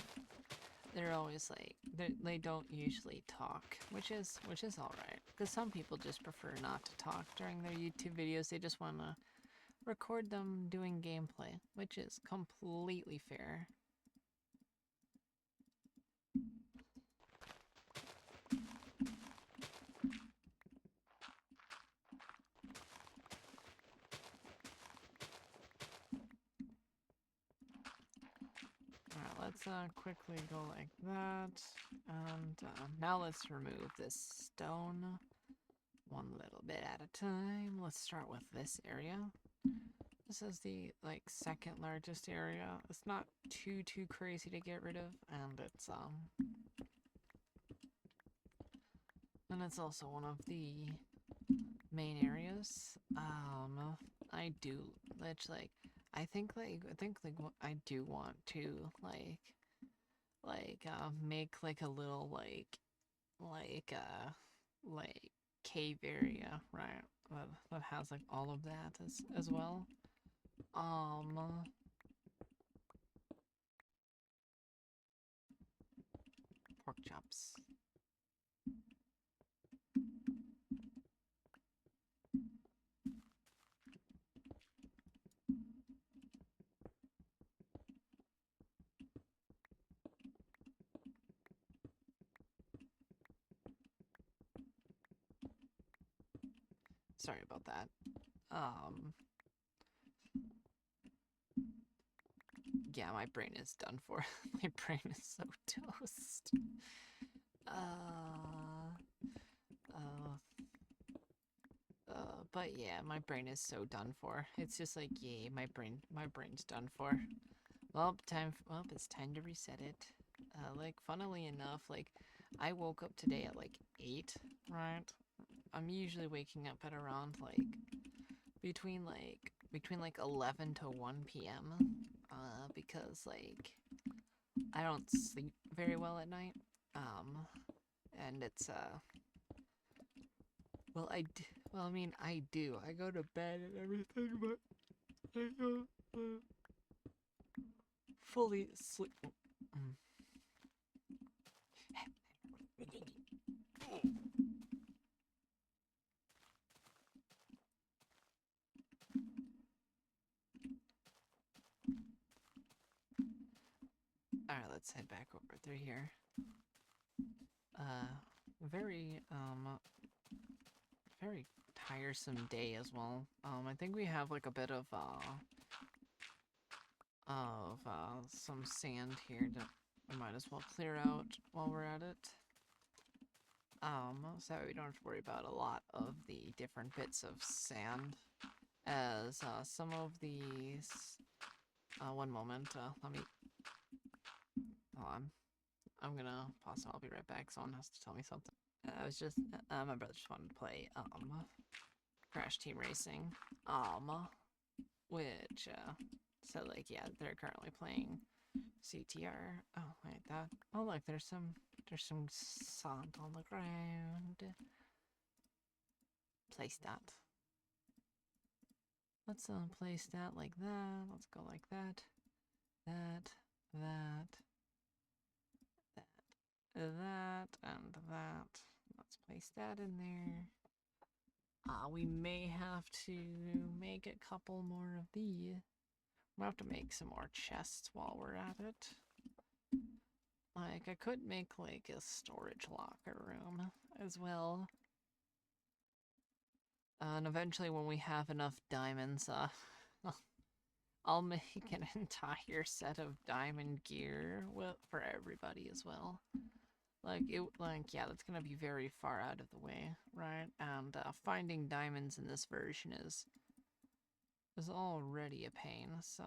they're always like, they don't usually talk, which is alright. Because some people just prefer not to talk during their YouTube videos. They just want to record them doing gameplay, which is completely fair. Alright, let's quickly go like that. And now let's remove this stone one little bit at a time. Let's start with this area. This is the like second largest area. It's not too crazy to get rid of, and it's also one of the main areas. I do I think I do want to make like a little like cave area, right? That has like all of that as well. Pork chops. Sorry about that. Yeah, my brain is done for. My brain is so toast. But yeah, my brain is so done for. It's just like, yeah, my brain's done for. Well, it's time to reset it. Like, funnily enough, like, I woke up today at like 8, right? I'm usually waking up at around like between 11 to 1 p.m. Because like I don't sleep very well at night. And it's well, I mean, I do. I go to bed and everything, but I don't fully sleep. Alright, let's head back over through here. Very, very tiresome day as well. I think we have like a bit of some sand here that we might as well clear out while we're at it. So we don't have to worry about a lot of the different bits of sand, as some of these. One moment. Let me. Hold on. I'm gonna pause. I'll be right back. Someone has to tell me something. I was just. My brother just wanted to play Crash Team Racing. Which so like yeah, they're currently playing CTR. Oh wait, that. Oh look, there's some sand on the ground. Place that. Let's place that like that. Let's go like that. That. That and that. Let's place that in there. We may have to make a couple more of these. We'll have to make some more chests while we're at it. Like, I could make like a storage locker room as well. And eventually when we have enough diamonds, I'll make an entire set of diamond gear for everybody as well. Yeah, that's gonna be very far out of the way, right? And finding diamonds in this version is already a pain, so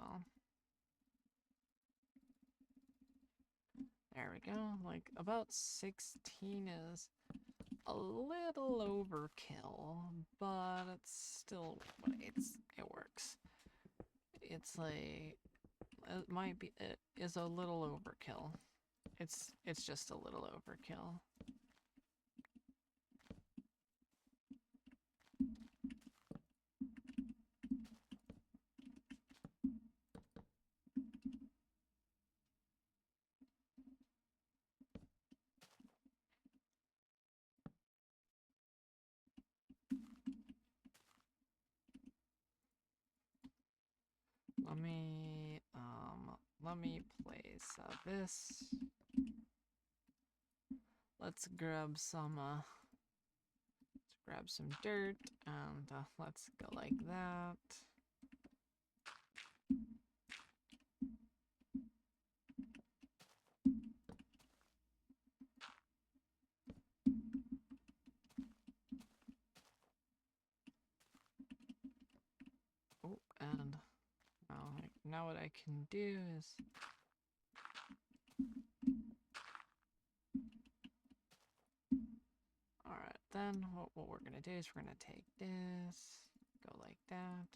there we go. Like, about 16 is a little overkill, but it's still, it works. It's like, it is a little overkill. It's just a little overkill. Let me place this. Let's grab some dirt, and let's go like that. Oh, and now what I can do is alright, then what we're gonna do is we're gonna take this, go like that.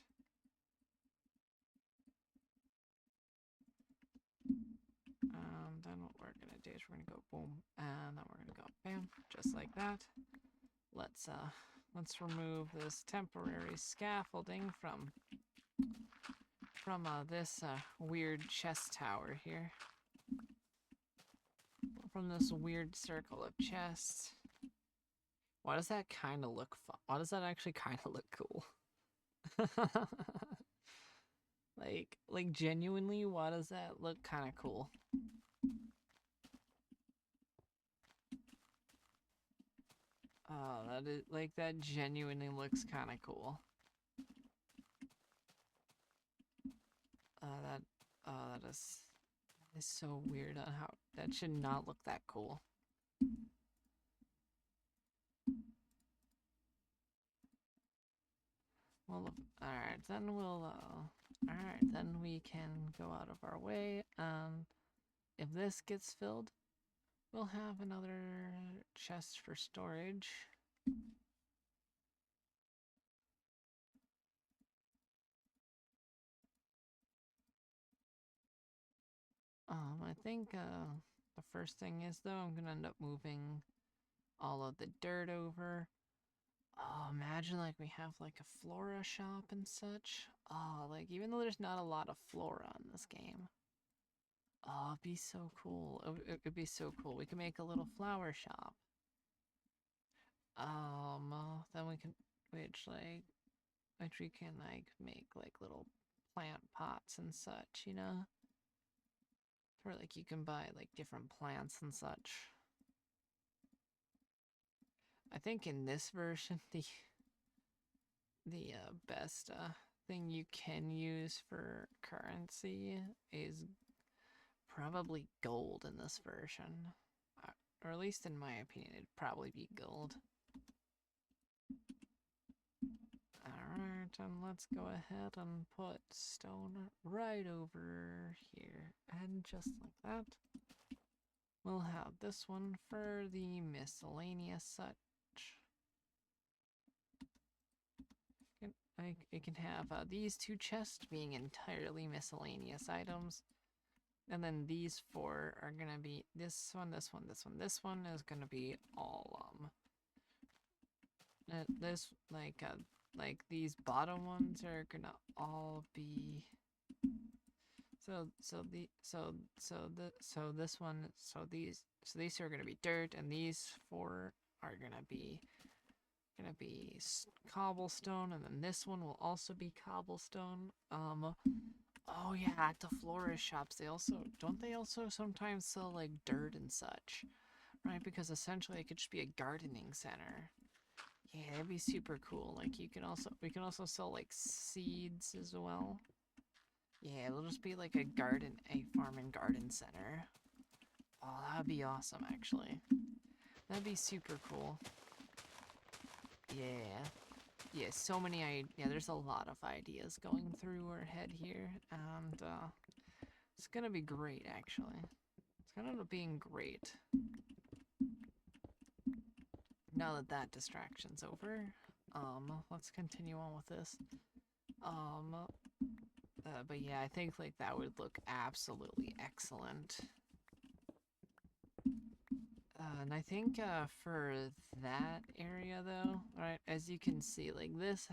And then what we're gonna do is we're gonna go boom, and then we're gonna go bam, just like that. Let's remove this temporary scaffolding from this weird chest tower here. From this weird circle of chests. Why does that kind of look fun? Why does that actually kind of look cool? like genuinely, why does that look kind of cool? That is like that genuinely looks kind of cool. That is so weird on how that should not look that cool. Well, alright, then alright, then we can go out of our way, and if this gets filled, we'll have another chest for storage. I think, the first thing is, though, I'm gonna end up moving all of the dirt over. Oh, imagine, like, we have, like, a flora shop and such. Oh, like, even though there's not a lot of flora in this game. Oh, it'd be so cool. It'd be so cool. We can make a little flower shop. Then we can, which we can, like, make, like, little plant pots and such, you know? Or, like, you can buy, like, different plants and such. I think in this version, the best thing you can use for currency is probably gold in this version. Or at least in my opinion, it'd probably be gold. Alright, and let's go ahead and put stone right over here. And just like that, we'll have this one for the miscellaneous such. It can have these two chests being entirely miscellaneous items. And then these four are gonna be this one, this one, this one. This one is gonna be all this like these bottom ones are gonna all be these are gonna be dirt, and these four are gonna be cobblestone, and then this one will also be cobblestone. Oh yeah, at the florist shops, don't they also sometimes sell like dirt and such, right? Because essentially it could just be a gardening center. Yeah, that'd be super cool. Like we can also sell like seeds as well. Yeah, it'll just be like a farm and garden center. Oh, that'd be awesome actually. That'd be super cool. Yeah. Yeah, there's a lot of ideas going through our head here, and it's gonna be great, actually. It's gonna end up being great. Now that that distraction's over, let's continue on with this. But yeah, I think, like, that would look absolutely excellent. And I think, for that area, though, right, as you can see, like, this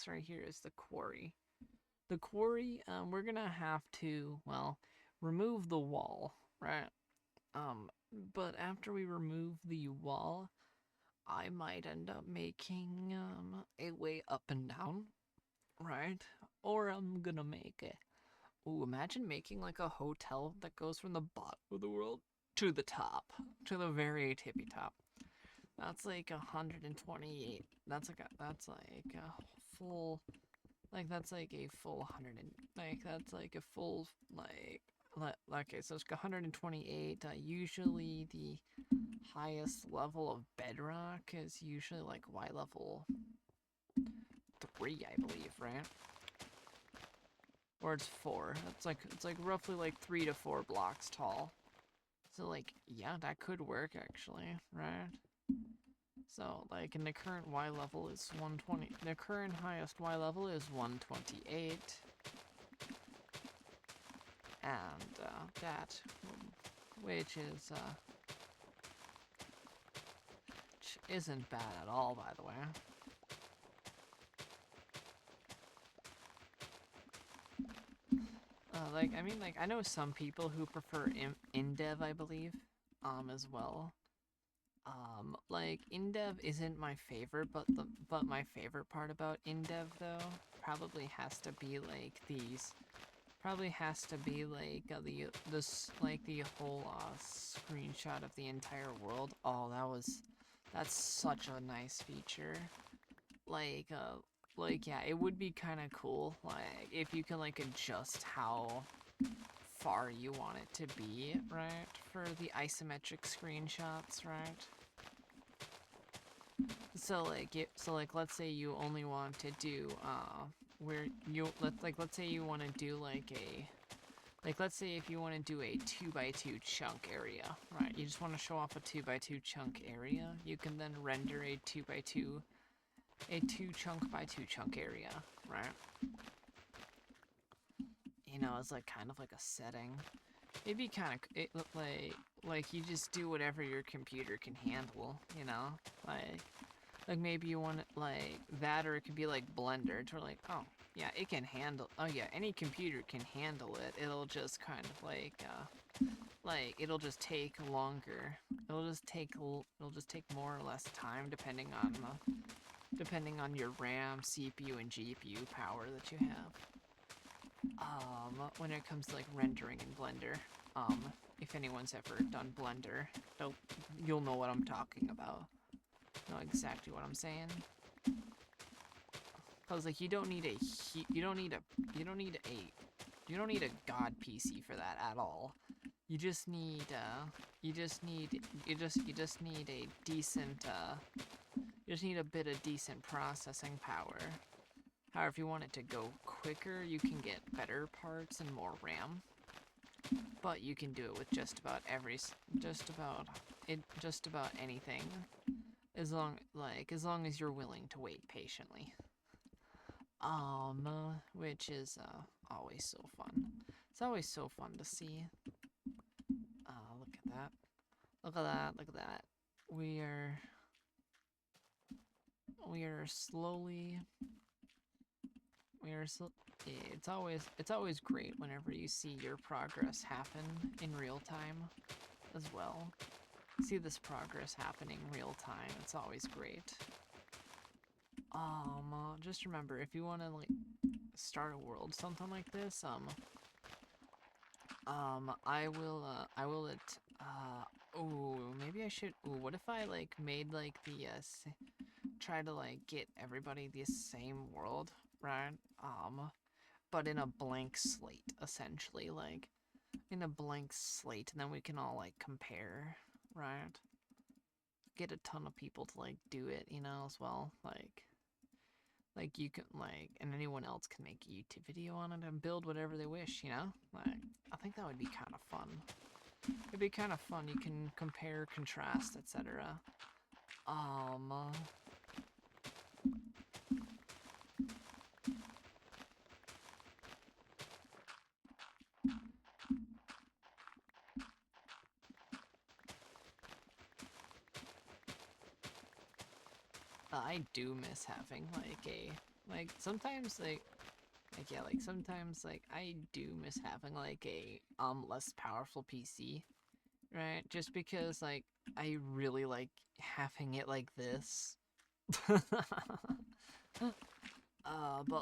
right here is the quarry. The quarry, we're gonna have to, well, remove the wall, right? But after we remove the wall, I might end up making, a way up and down, right? Or I'm gonna make it. Ooh, imagine making, like, a hotel that goes from the bottom of the world to the top, to the very tippy top. That's like 128. That's like a full, like, that's like a full 100 and, like, that's like a full, okay, so it's 128. Usually the highest level of bedrock is usually like Y level 3, I believe, right? Or it's 4. It's like roughly like 3 to 4 blocks tall. So, like, yeah, that could work actually, right? So, like, and the current Y level is 120. The current highest Y level is 128. And, which isn't bad at all, by the way. I know some people who prefer InDev, I believe, as well. Like, InDev isn't my favorite, but my favorite part about InDev, though, probably has to be, like, the whole, screenshot of the entire world. Oh, that's such a nice feature. Like, yeah, it would be kind of cool, like, if you can, like, adjust how far you want it to be, right, for the isometric screenshots, right? let's say you only want to do where you let's say you want to do let's say if you want to do a 2x2 chunk area, right? You just want to show off a 2x2 chunk area. You can then render a 2 chunk by 2 chunk area, right? You know, it's like kind of like a setting. It'd be kind of like you just do whatever your computer can handle, you know? Like maybe you want it like that, or it could be like Blender, to like, oh yeah, it can handle, oh yeah, any computer can handle it. It'll just kind of like it'll just take longer. It'll just take more or less time depending on your RAM, CPU, and GPU power that you have. When it comes to like rendering in Blender, if anyone's ever done Blender, you'll know what I'm talking about. Know exactly what I'm saying. Cause like you don't need a god PC for that at all. You just need a bit of decent processing power. However, if you want it to go quicker, you can get better parts and more RAM. But you can do it with just about anything, as long as you're willing to wait patiently. Which is always so fun. It's always so fun to see. Look at that. Look at that. Look at that. We are slowly. It's always great whenever you see your progress happen in real time as well. See this progress happening real time. It's always great. Just remember, if you want to like start a world, something like this, maybe I should. Ooh, what if I like made like the try to like get everybody the same world, right? But in a blank slate, essentially, like in a blank slate, and then we can all like compare, right? Get a ton of people to like do it, you know, as well, like you can and anyone else can make a YouTube video on it and build whatever they wish, you know? Like, I think that would be kind of fun. It'd be kind of fun. You can compare, contrast, etc. I do miss having sometimes sometimes I do miss having like a less powerful PC, right? Just because like I really like having it like this. But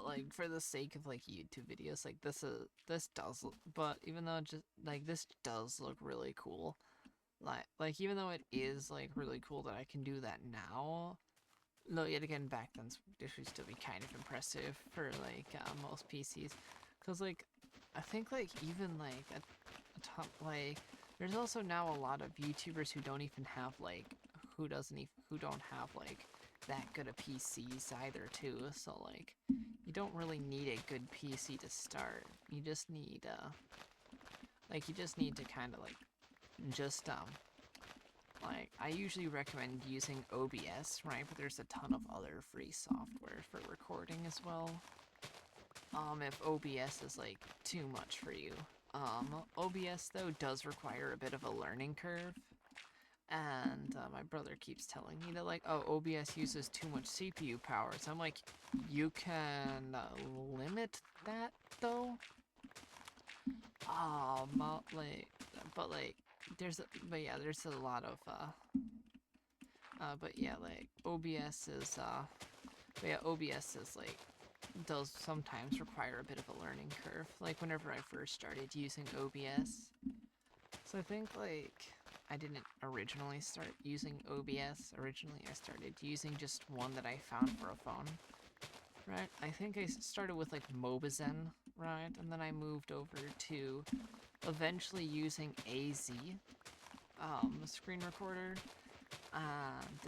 like for the sake of like YouTube videos, like this does, but even though just like this does look really cool, like even though it is like really cool that I can do that now. No, yet again, back then this would still be kind of impressive for like most PCs, cause like I think like even like a top like there's also now a lot of YouTubers who don't even have like who don't have like that good of PCs either too. So like you don't really need a good PC to start. You just need to kind of like just like, I usually recommend using OBS, right? But there's a ton of other free software for recording as well. If OBS is, like, too much for you. OBS, though, does require a bit of a learning curve. And, my brother keeps telling me that, like, oh, OBS uses too much CPU power. So I'm like, you can limit that, though? There's a lot of like OBS is like does sometimes require a bit of a learning curve, like whenever I first started using OBS. So I think like I didn't originally start using OBS. Originally I started using just one that I found for a phone, right? I think I started with like Mobizen, right? And then I moved over to eventually using AZ, screen recorder. And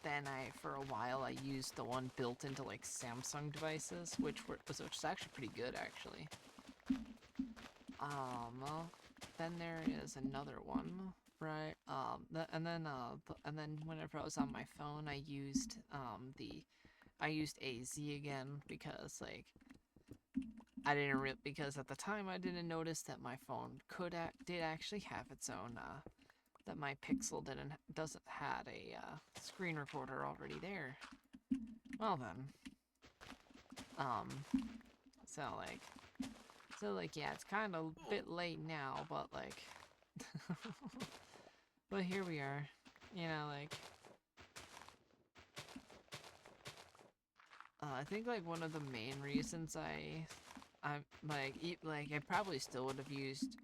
then for a while, I used the one built into like Samsung devices, which was actually pretty good, actually. Then there is another one, right? And then whenever I was on my phone, I used AZ again because like because at the time I didn't notice that my phone did actually have its own that my Pixel doesn't had a screen recorder already there. Well then, so like yeah, it's kind of a bit late now, but like, but here we are, you know, like. I think like one of the main reasons I probably still would have used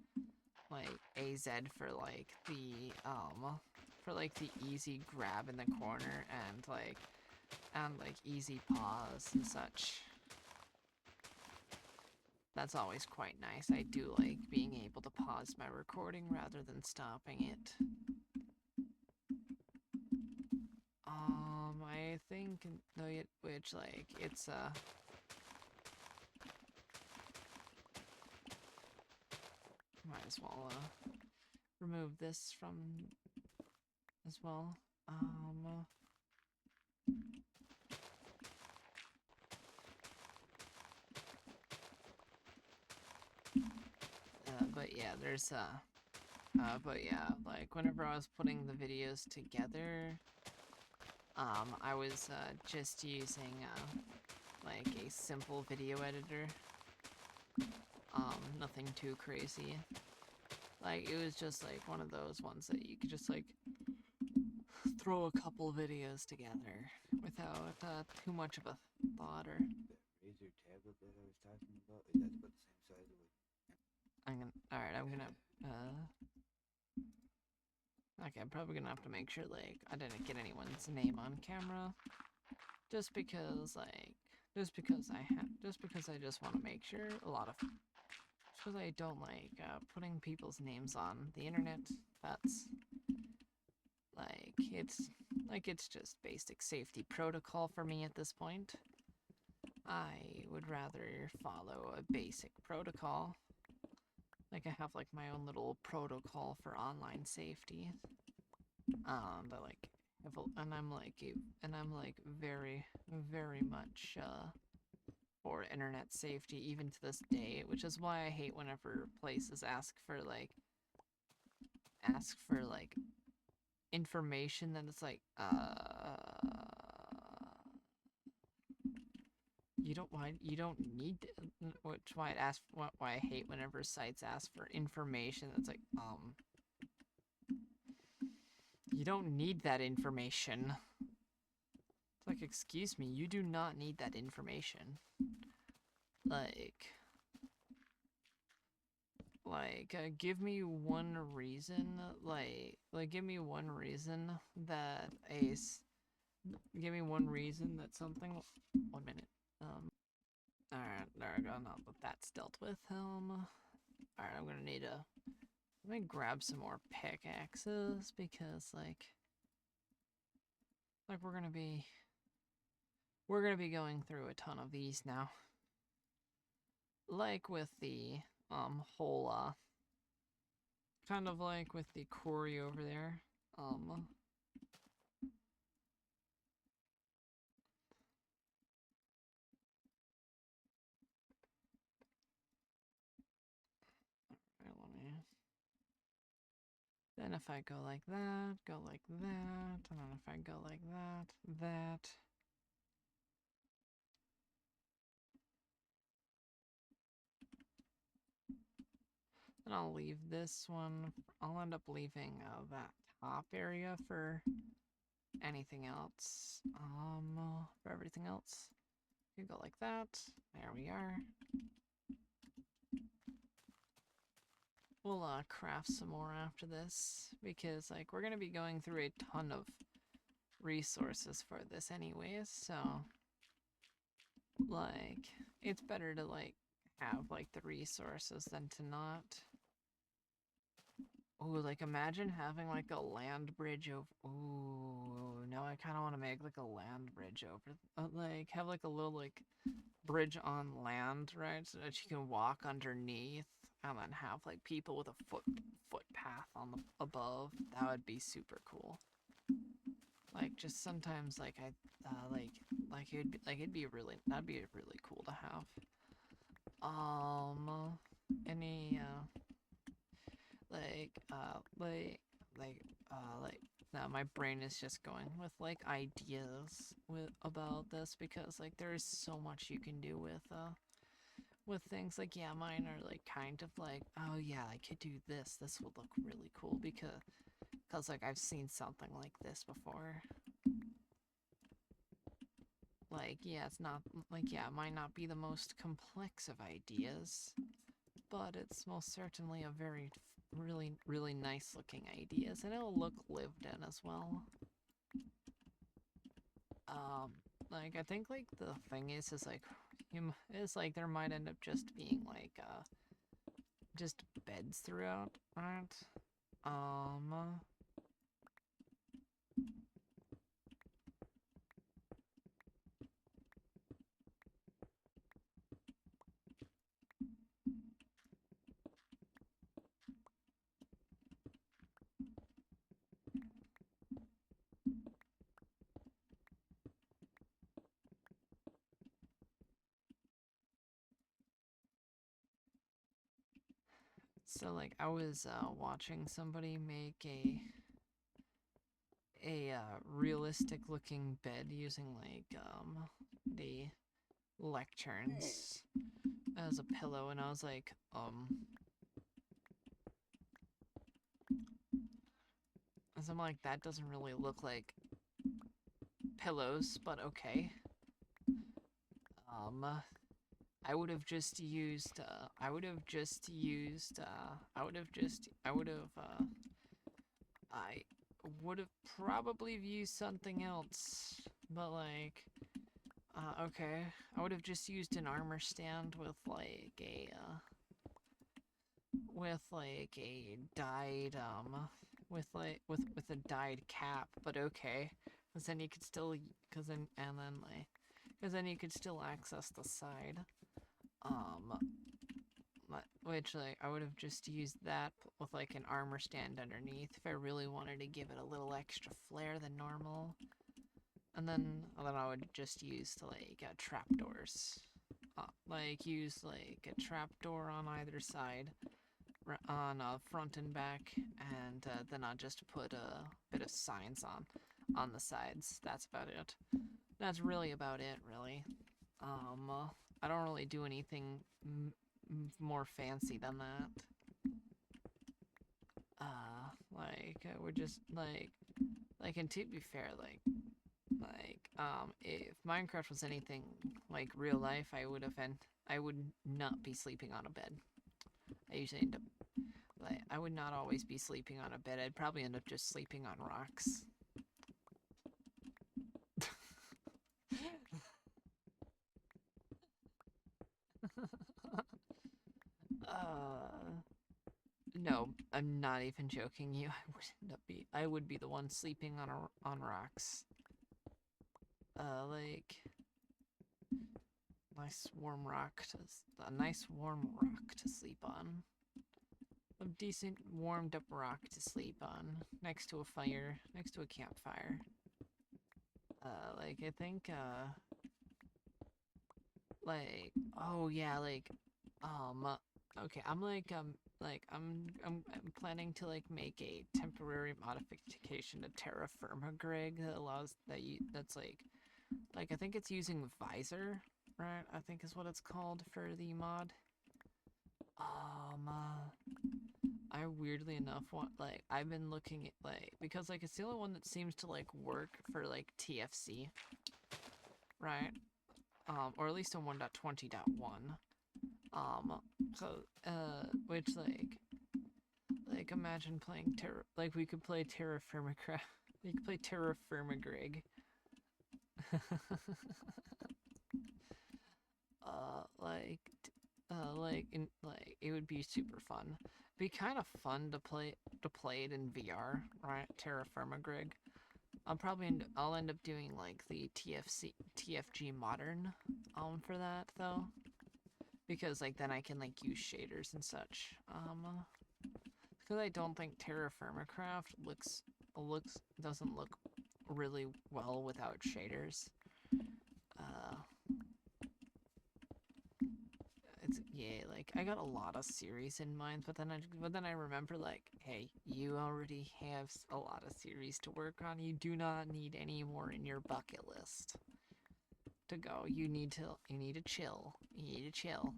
like AZ for like the easy grab in the corner and like easy pause and such. That's always quite nice. I do like being able to pause my recording rather than stopping it. I think which like it's might as well remove this from as well. But yeah, but yeah, like whenever I was putting the videos together, I was just using like a simple video editor. Nothing too crazy. Like it was just like one of those ones that you could just like throw a couple videos together without too much of a thought or. The Razer tablet that I was talking about, is that about the same size as I'm gonna okay, I'm probably gonna have to make sure like I didn't get anyone's name on camera. Just because I just want to make sure because I don't like putting people's names on the internet. That's it's just basic safety protocol for me at this point. I would rather follow a basic protocol. Like I have like my own little protocol for online safety. I'm very, very much for internet safety even to this day, which is why I hate whenever places ask for information that it's like you don't need to, which why I hate whenever sites ask for information that's like you don't need that information. It's like, excuse me, you do not need that information. Give me one reason, give me one reason that give me one reason that something, 1 minute, alright, there we go, now that that's dealt with, alright, I'm gonna need let me grab some more pickaxes, because, we're gonna be going through a ton of these now. Like with the, whole, kind of like with the quarry over there, then if I go like that, and then if I go like that. And I'll leave this one, I'll end up leaving that top area for anything else, for everything else. You go like that, there we are. We'll craft some more after this, because we're gonna be going through a ton of resources for this anyways, so it's better to have the resources than to not. Ooh, like imagine having like a land bridge over. Ooh, now I kind of want to make like a land bridge over, like have like a little like bridge on land, right? So that you can walk underneath, and then have like people with a footpath on the above. That would be super cool. Like just sometimes like like it'd be really that'd be really cool to have. Any like like like like now my brain is just going with like ideas with about this because like there is so much you can do with things like yeah mine are like kind of like oh yeah I could do this, this would look really cool because like I've seen something like this before. Like yeah it's not like yeah it might not be the most complex of ideas, but it's most certainly a very really nice looking ideas and it'll look lived in as well. um like I think like the thing is like is like there might end up just being like just beds throughout, right? um so like I was watching somebody make a realistic looking bed using like the lecterns as a pillow and I was like something like that doesn't really look like pillows, but okay. Um, I would have just used. I would have just used. I would have. I would have probably used something else, but like. Okay. I would have just used an armor stand with like a dyed with a dyed cap, but okay. Cause then you could still cause then and then like cause then you could still access the side. Um which like I would have just used that with like an armor stand underneath if I really wanted to give it a little extra flair than normal. And then I would just use like trapdoors. Like use like a trapdoor on either side on front and back, and then I'll just put a bit of signs on the sides. That's about it. That's really about it, really. I don't really do anything more fancy than that. Like we're just and to be fair, if Minecraft was anything like real life, I would not be sleeping on a bed. I usually end up Like, I would not always be sleeping on a bed. I'd probably end up just sleeping on rocks. uh, no, I'm not even joking you. I would be the one sleeping on rocks. Like a nice warm rock to sleep on. A decent warmed up rock to sleep on next to a fire, next to a campfire. Like I think like oh yeah okay I'm planning to like make a temporary modification to terra firma grig that allows that's like I think it's using visor, right? I think is what it's called for the mod. I weirdly enough want I've been looking at because like it's the only one that seems to like work for like TFC, right? Or at least on 1.20.1. Um, so, which imagine playing we could play Terra Firma we could play Terra Firma Grig. uh, like, it would be super fun. be kind of fun to play it in VR, right? Terra Firma Grig. I'll end up doing like the TFG Modern for that though, because like then I can like use shaders and such. Because I don't think Terra Firma Craft doesn't look really well without shaders. Uh, it's yeah, like I got a lot of series in mind, but then I remember like, hey, you already have a lot of series to work on. You do not need any more in your bucket list to go. You need to chill. You need to chill.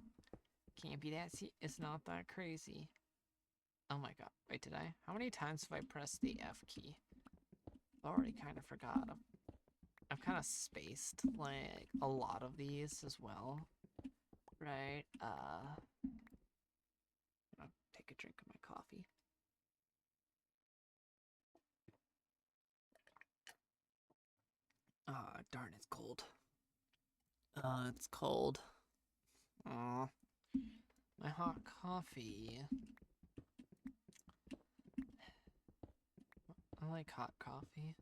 Can't be that. It's not that crazy. Oh my god! Wait, did I? How many times have I pressed the F key? I've already kind of forgot. I've kind of spaced like a lot of these as well. Right, I'll take a drink of my coffee. Ah, darn, it's cold. It's cold. Aw, my hot coffee. I like hot coffee.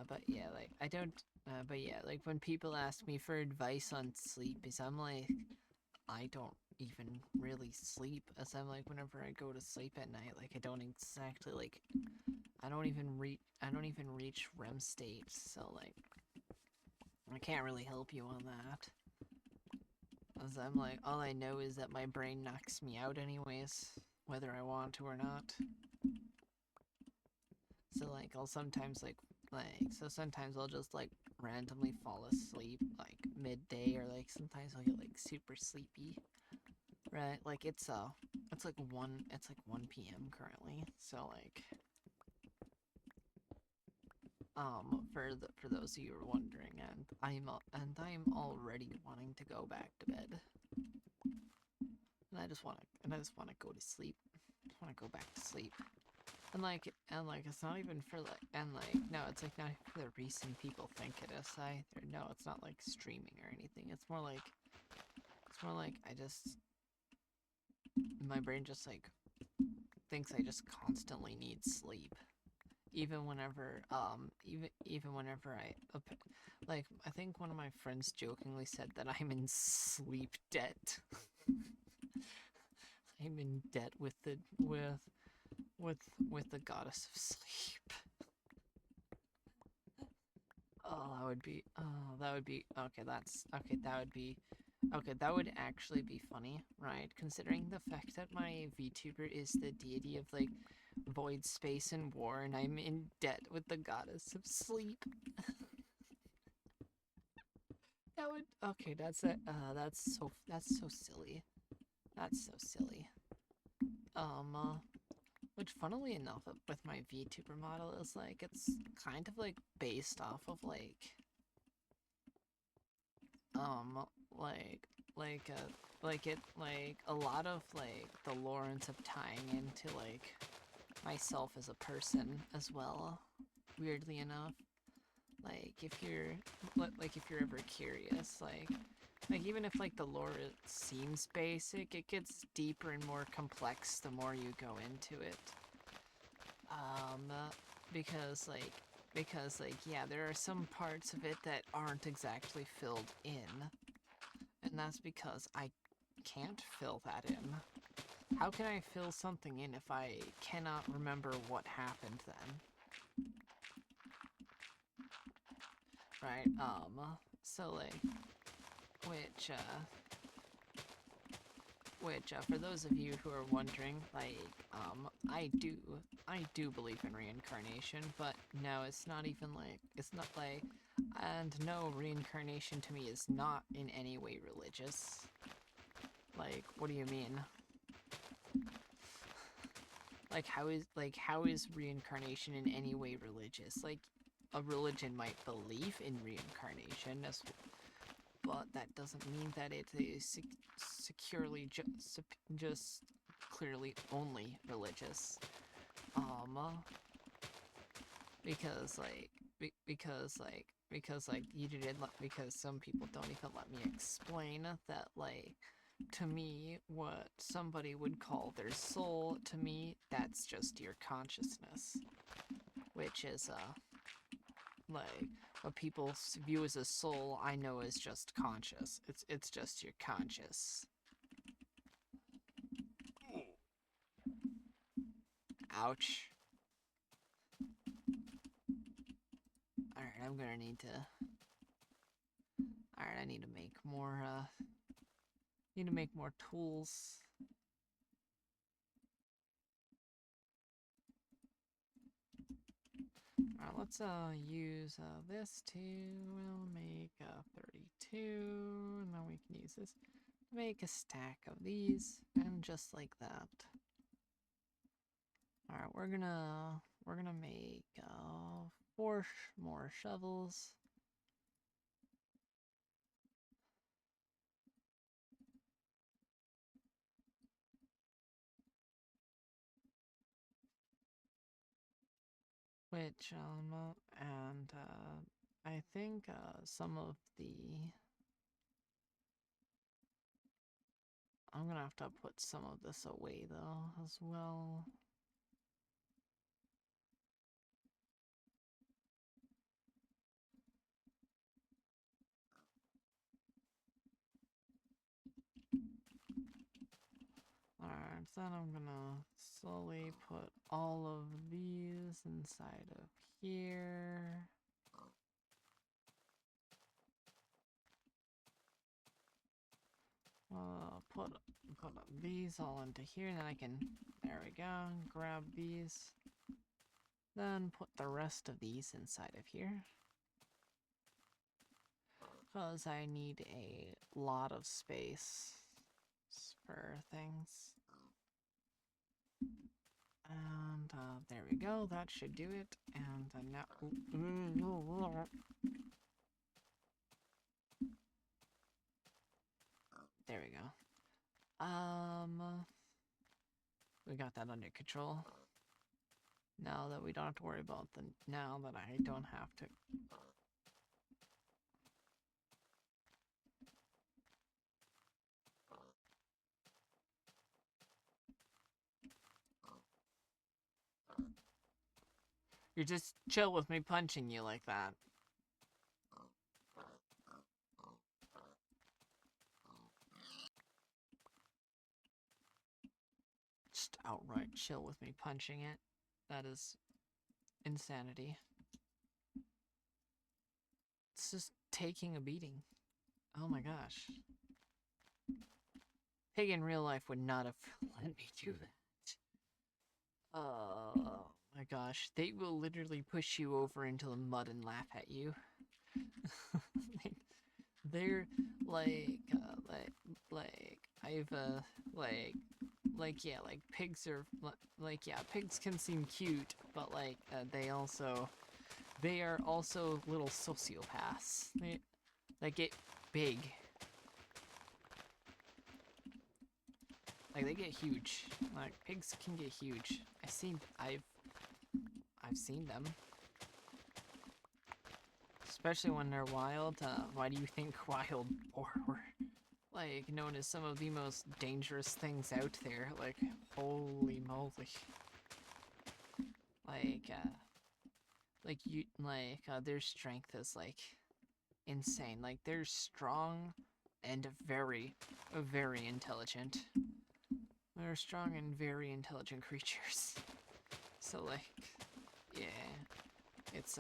But yeah, I don't, but yeah, like when people ask me for advice on sleep, is I'm like, I don't even really sleep, as I'm like, whenever I go to sleep at night, like I don't exactly like, I don't even reach REM states, so like, I can't really help you on that. As I'm like, all I know is that my brain knocks me out anyways, whether I want to or not. So like I'll sometimes sometimes I'll just like randomly fall asleep like midday, or like sometimes I'll get like super sleepy. Right? Like it's like 1 p.m. currently. So like for those of you who are wondering, and I'm already wanting to go back to bed. And I just want to go to sleep. I just want to go back to sleep. And like it's not even for like, and like no, it's like not for the reason people think it is either. No, it's not like streaming or anything. It's more like I just, my brain just like thinks I just constantly need sleep. Even whenever even whenever like, I think one of my friends jokingly said that I'm in sleep debt. I'm in debt with the goddess of sleep. Oh, that would be okay. That would actually be funny, right? Considering the fact that my VTuber is the deity of like void, space, and war, and I'm in debt with the goddess of sleep. That would okay. That's so silly. That's so silly. Which, funnily enough, with my VTuber model is like it's kind of like based off of um like like uh like a lot of like the lore ends up tying into like myself as a person as well, weirdly enough. Like if you're ever curious, like even if like the lore seems basic, it gets deeper and more complex the more you go into it. um because yeah, there are some parts of it that aren't exactly filled in, and that's because I can't fill that in. How can I fill something in if I cannot remember what happened then? Right, so like, which, for those of you who are wondering, like, I do believe in reincarnation, but no, it's not even like, it's not like, and no, reincarnation to me is not in any way religious. Like, what do you mean? Like, how is reincarnation in any way religious? Like, a religion might believe in reincarnation, but that doesn't mean that it is securely just clearly only religious. Um, because like because you did because some people don't even let me explain that, like, to me what somebody would call their soul, to me that's just your consciousness, which is like what people view as a soul I know is just conscious. It's just your conscious. Ouch. Alright, I'm gonna need to... Alright, I need to make more, tools. Alright, let's, use, this to, we'll make, 32, and then we can use this to make a stack of these, and just like that. Alright, we're gonna make, 4 more shovels. Which, and, I think, some of the... I'm gonna have to put some of this away, though, as well. Alright, then I'm gonna slowly put all of these inside of here. Put these all into here, and then I can, there we go, grab these. Then put the rest of these inside of here. Because I need a lot of space for things. And there we go, that should do it. And now... There we go. We got that under control. Now that we don't have to worry about now that I don't have to. You're just chill with me punching you like that. Just outright chill with me punching it. That is insanity. It's just taking a beating. Oh my gosh. Pig in real life would not have let me do that. Oh my gosh. They will literally push you over into the mud and laugh at you. They're yeah, like pigs are like, yeah, pigs can seem cute, but like they are also little sociopaths. They get big. Like, they get huge. Like, pigs can get huge. I've seen them. Especially when they're wild. Why do you think wild boar were, like, known as some of the most dangerous things out there? Like, holy moly. Their strength is, like, insane. Like, they're strong and very, very intelligent. They're strong and very intelligent creatures. So, like, yeah, it's,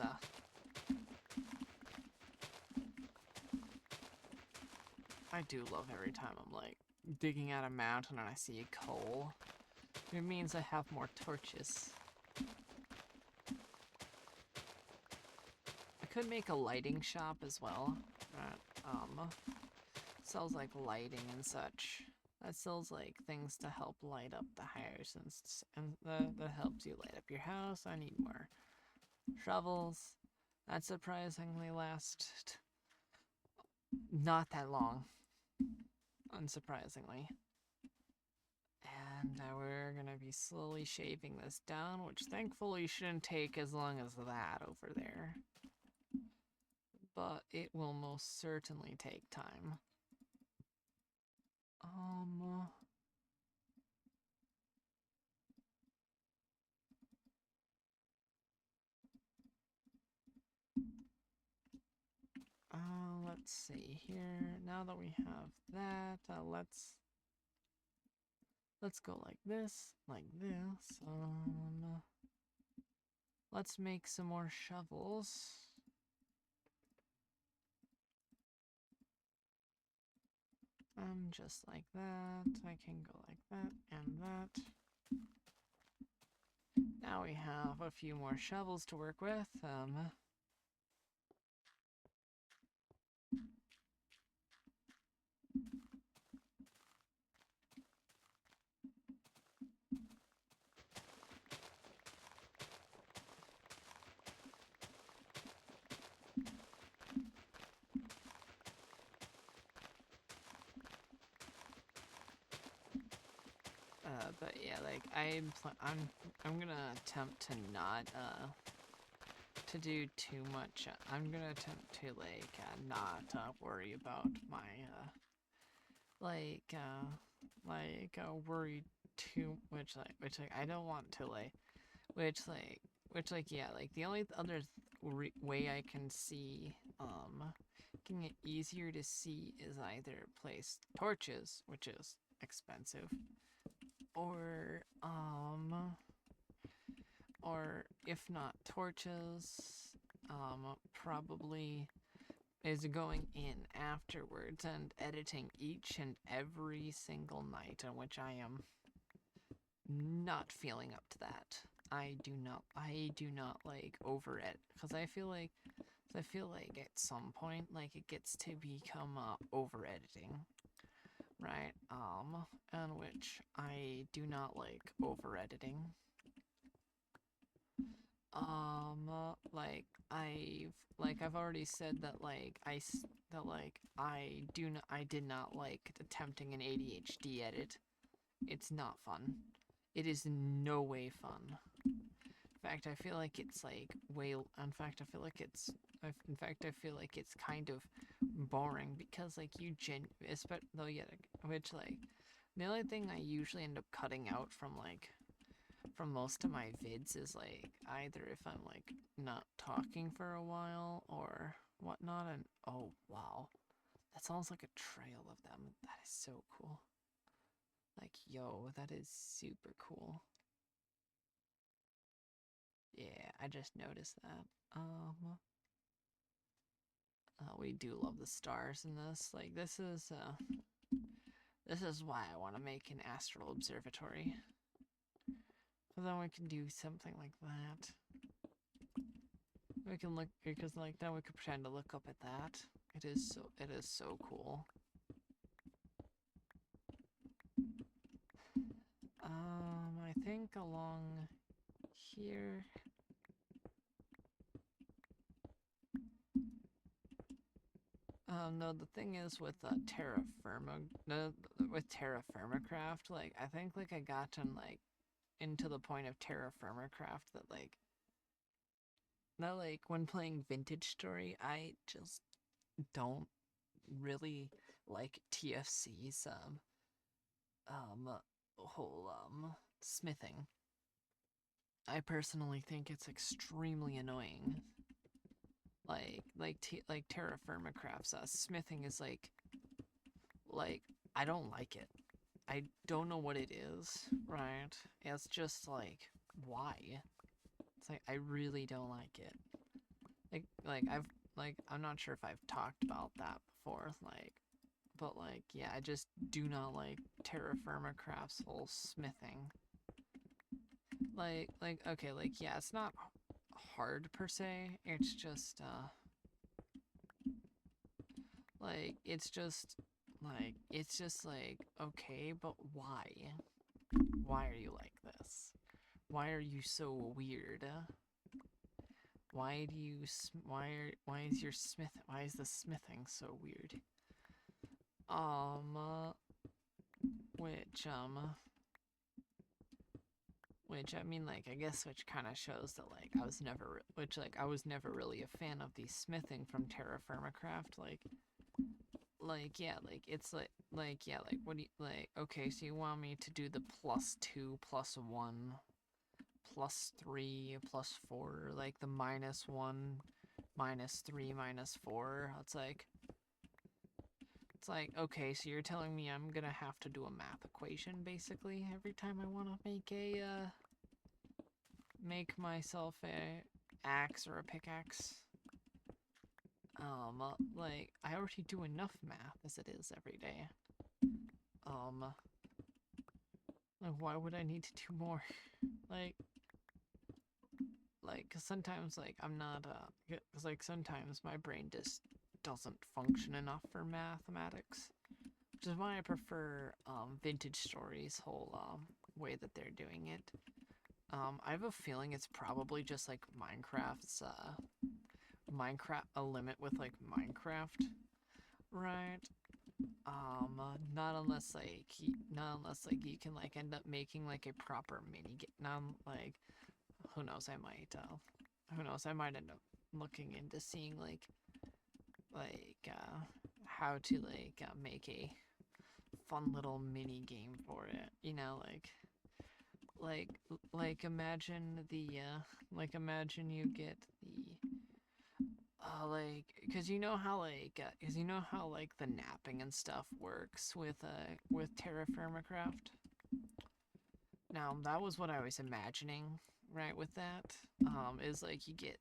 I do love every time I'm, like, digging out a mountain and I see a coal. It means I have more torches. I could make a lighting shop as well. Sells, like, lighting and such. That sells, like, things to help light up the house, and that helps you light up your house. I need more shovels. That surprisingly lasts not that long, unsurprisingly. And we're gonna be slowly shaving this down, which thankfully shouldn't take as long as that over there. but it will most certainly take time. Um, let's see here. Now that we have that, let's go like this, like this. Let's make some more shovels. Just like that. I can go like that and that. Now we have a few more shovels to work with. But yeah, like I'm gonna attempt to not to do too much. I'm gonna attempt to like not worry about my worry too much, which I don't want to which yeah, like the only other way I can see making it easier to see is either place torches, which is expensive, or if not torches, probably is going in afterwards and editing each and every single night in which I am not feeling up to that. I do not like over edit, because I feel like at some point like it gets to become over editing, right? And which I do not like over editing. I've already said that I did not like attempting an ADHD edit. It's not fun. It is no way fun. In fact, I feel like it's like in fact, I feel like it's kind of boring, because like though yeah, which like the only thing I usually end up cutting out from most of my vids is like either if I'm like not talking for a while or whatnot, and oh wow, that sounds like a trail of them. That is so cool. Like, yo, that is super cool. Yeah, I just noticed that. We do love the stars in this. Like, this is why I want to make an astral observatory. So then we can do something like that. We can look, because like then we could pretend to look up at that. It is so cool. I think along here. No, the thing is with terra firma, no, with terra firmacraft, like I think like I gotten like into the point of terra firmacraft that like when playing Vintage Story, I just don't really like TFC's whole smithing. I personally think it's extremely annoying. Like terra firmacraft's smithing is like I don't like it. I don't know what it is, right? It's just like, why? It's like I really don't like it. I'm not sure if I've talked about that before, but like yeah, I just do not like terra firmacraft's whole smithing. Okay, like yeah, it's not hard per se. It's just it's just like okay, but why? Why are you like this? Why are you so weird? Why do you why is your why is the smithing so weird? Um which which I mean, like, I guess which kind of shows that like I was never really a fan of the smithing from Terra Firmacraft. Yeah, like it's like yeah, like what do you like? Okay, so you want me to do the +2, +1, +3, +4, like the -1, -3, -4. It's like, okay, so you're telling me I'm gonna have to do a math equation basically every time I want to make myself a axe or a pickaxe. Like I already do enough math as it is every day. Um, like why would I need to do more? like, cause sometimes like I'm not cause like sometimes my brain just doesn't function enough for mathematics, which is why I prefer Vintage Stories' whole way that they're doing it. I have a feeling it's probably just like Minecraft's Minecraft a limit with like Minecraft, right? Not unless like you can like end up making like a proper mini game. Now like who knows? Who knows? I might end up looking into seeing how to make a fun little mini game for it. You know, like imagine you get the cause you know how like the napping and stuff works with Terra Firmacraft. Now that was what I was imagining, right? With that, is like you get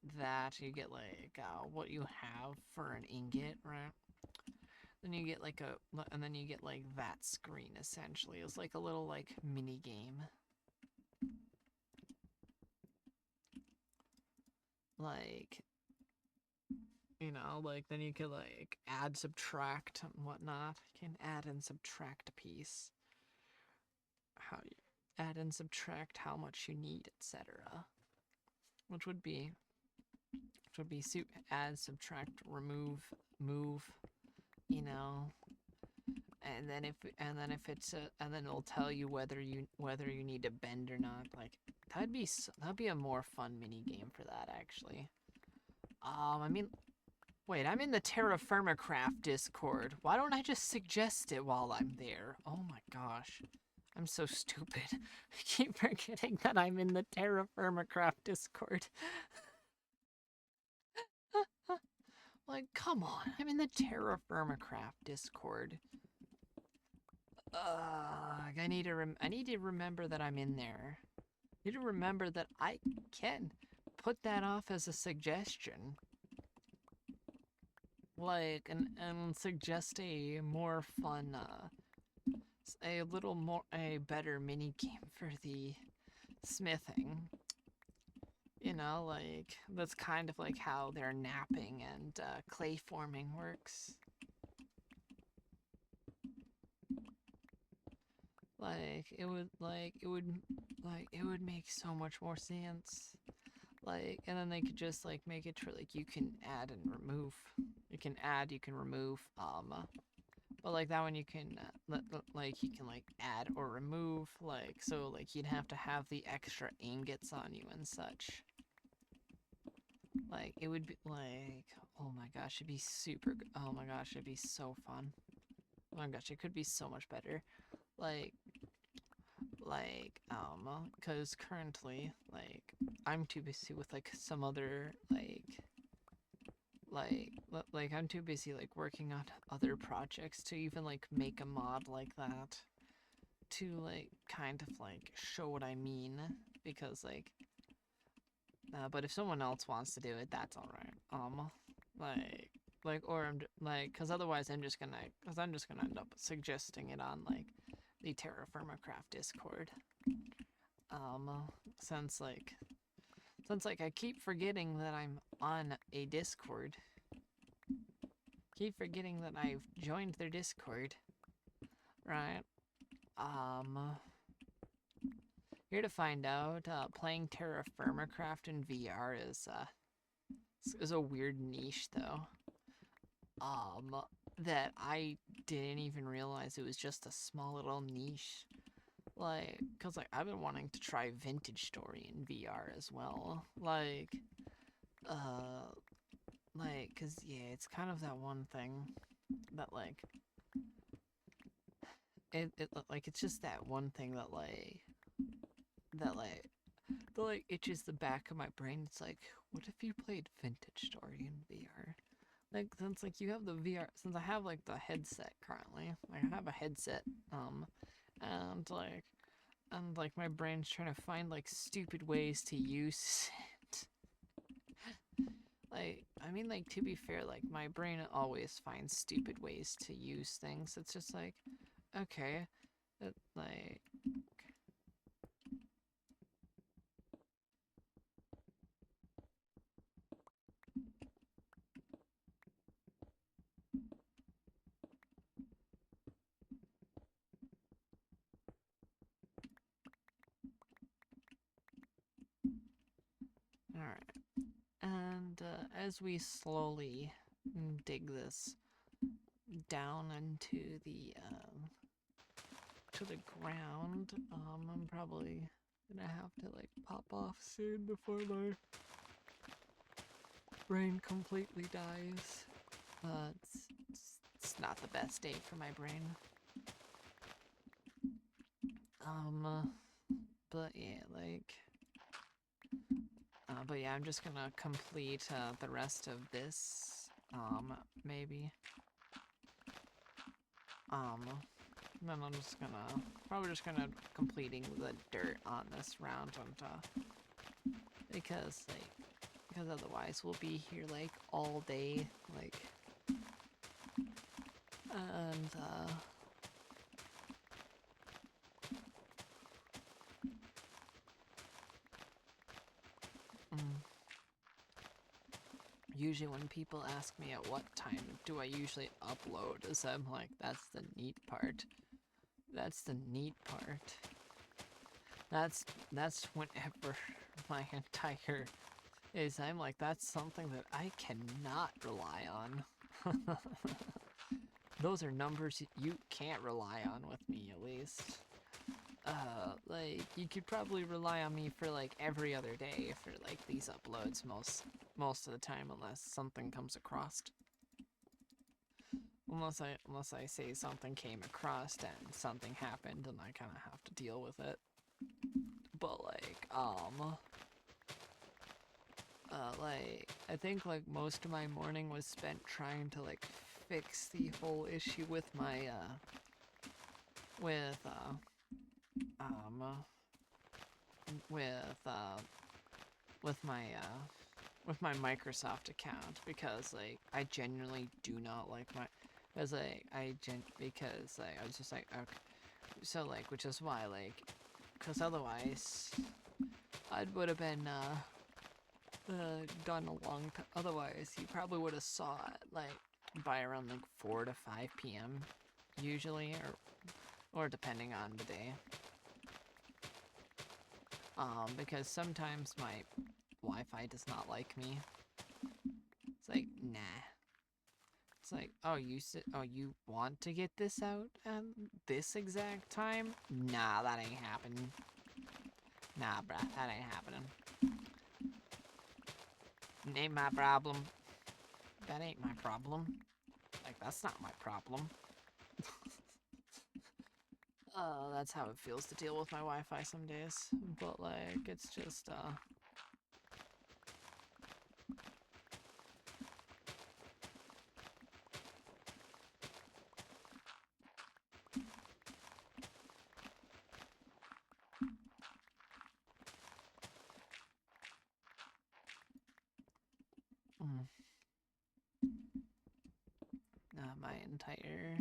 what you have for an ingot, right? Then you get and then you get like that screen essentially. It's like a little like mini game. Like, you know, like then you could like add, subtract, and whatnot. You can add and subtract a piece. How you add and subtract how much you need, etc. Which would be add, subtract, remove, move, you know. And then if it's and then it'll tell you whether you need to bend or not. Like that'd be a more fun mini game for that actually. I mean, wait, I'm in the Terra Firmacraft Discord. Why don't I just suggest it while I'm there? Oh my gosh. I'm so stupid. I keep forgetting that I'm in the Terra Firmacraft Discord. Like, come on. I'm in the Terra Firmacraft Discord. I need to remember that I'm in there. I need to remember that I can put that off as a suggestion. Like, and suggest a more fun, a better mini game for the smithing. You know, like, that's kind of like how their napping and clay forming works. It would make so much more sense. Like, and then they could just like make it for like you can add and remove. You can add, you can remove. But like that one you can you can like add or remove. Like so like you'd have to have the extra ingots on you and such. Like it would be like, oh my gosh, it'd be super. Oh my gosh, it'd be so fun. Oh my gosh, it could be so much better. Like because currently I'm too busy with like some other I'm too busy like working on other projects to even like make a mod like that to like kind of like show what I mean, because but if someone else wants to do it, that's all right. Or because otherwise I'm just gonna end up suggesting it on like the Terra Firmacraft Discord. Since I keep forgetting that I'm on a Discord. Keep forgetting that I've joined their Discord. Right? Here to find out, playing Terra Firmacraft in VR is a weird niche though. That I didn't even realize it was just a small little niche. Like, cause like I've been wanting to try Vintage Story in VR as well. Uh, cause yeah, it's kind of that one thing that like it's just that one thing that like itches the back of my brain. It's like, what if you played Vintage Story in VR? Like since like you have the VR, since I have like the headset currently, like I have a headset, and like my brain's trying to find like stupid ways to use it. Like, I mean, like to be fair, like my brain always finds stupid ways to use things. It's just like, okay, like all right. And as we slowly dig this down into the to the ground, I'm probably gonna have to like pop off soon before my brain completely dies. It's not the best day for my brain. Um, but yeah, but yeah, I'm just gonna complete the rest of this. Maybe. Um, then I'm just gonna probably just gonna completing the dirt on this round because otherwise we'll be here like all day and mm, usually when people ask me at what time do I usually upload, is I'm like, that's the neat part. That's the neat part. That's whenever my entire is I'm like, that's something that I cannot rely on. Those are numbers you can't rely on with me, at least. Like, you could probably rely on me for, like, every other day for, like, these uploads most of the time, unless something comes across. Unless I say something came across and something happened and I kind of have to deal with it. But, I think, like, most of my morning was spent trying to, like, fix the whole issue with my, with, with, with my, with my Microsoft account, because, like, I genuinely do not like my, because, like, because, like, I was just like, okay, so, like, which is why, like, because otherwise, I would have been, done a long time. Otherwise, you probably would have saw it like by around like 4 to 5 p.m. usually, or depending on the day. Because sometimes my Wi-Fi does not like me. It's like, nah. It's like, oh, you want to get this out at this exact time? Nah, that ain't happening. Nah, bruh, that ain't happening. Ain't my problem. That ain't my problem. Like, that's not my problem. That's how it feels to deal with my Wi-Fi some days. But, like, it's just, mm, my entire,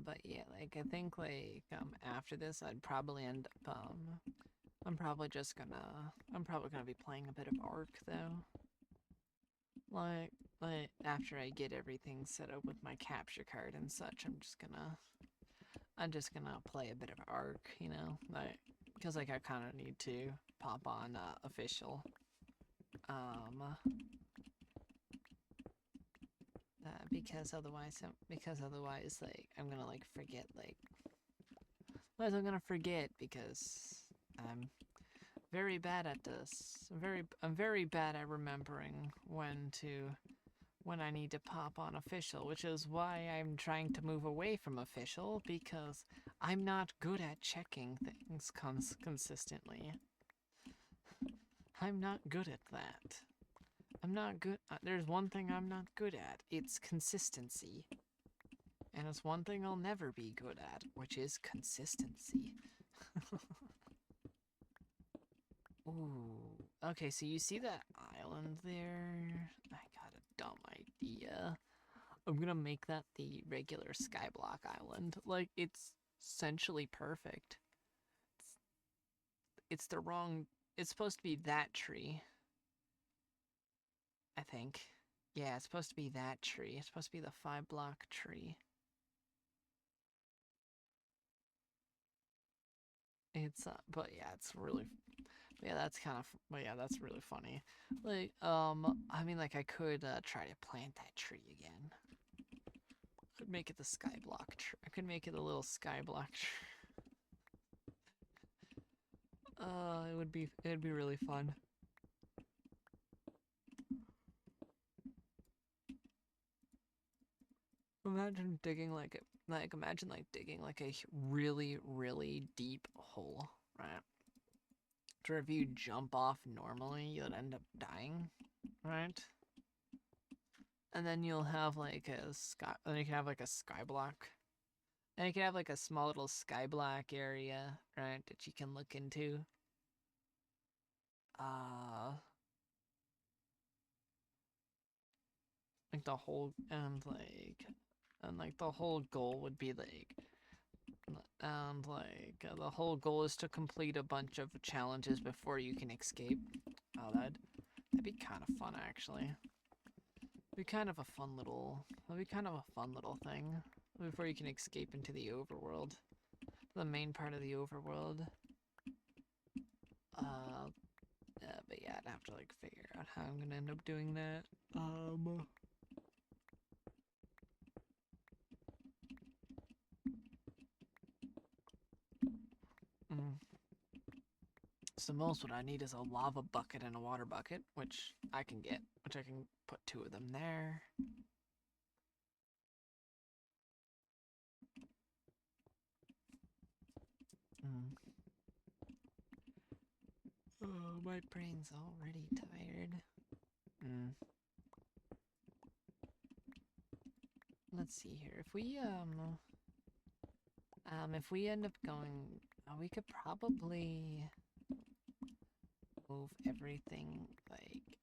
but yeah, like, I think, like, after this, I'd probably end up, I'm probably gonna be playing a bit of Ark, though. Like, after I get everything set up with my capture card and such, I'm just gonna play a bit of Ark, you know? Like, because, like, I kind of need to pop on, official, because otherwise, like, I'm gonna, like, forget, like, Otherwise I'm gonna forget because I'm very bad at this. I'm very bad at remembering when I need to pop on official, which is why I'm trying to move away from official because I'm not good at checking things consistently. I'm not good at that. I'm not good. There's one thing I'm not good at. It's consistency. And it's one thing I'll never be good at, which is consistency. Ooh. Okay, so you see that island there? I got a dumb idea. I'm gonna make that the regular skyblock island. Like, it's essentially perfect. It's the wrong... It's supposed to be that tree, I think. Yeah, it's supposed to be that tree. It's supposed to be the 5-block tree. It's, but yeah, it's really... Yeah, that's kind of... But yeah, that's really funny. Like, I mean, like, I could, try to plant that tree again. Could make it the skyblock tree. I could make it a little skyblock tree. It'd be really fun. Imagine digging imagine like digging like a really, really deep hole, right? So if you jump off normally, you'd end up dying, right? And then you'll have like a sky, then you can have like a sky block. And you can have like a small little sky block area, right, that you can look into. Uh, like the whole, and like the whole goal would be like, and like the whole goal is to complete a bunch of challenges before you can escape. Oh, that'd be kind of fun actually. Be kind of a fun little, that'd be kind of a fun little thing before you can escape into the overworld, the main part of the overworld. But yeah, I'd have to like figure out how I'm gonna end up doing that. Mm. So most what I need is a lava bucket and a water bucket, which I can get, which I can put 2 of them there. Mm. Oh, my brain's already tired. Mm. Let's see here. If we end up going, we could probably move everything like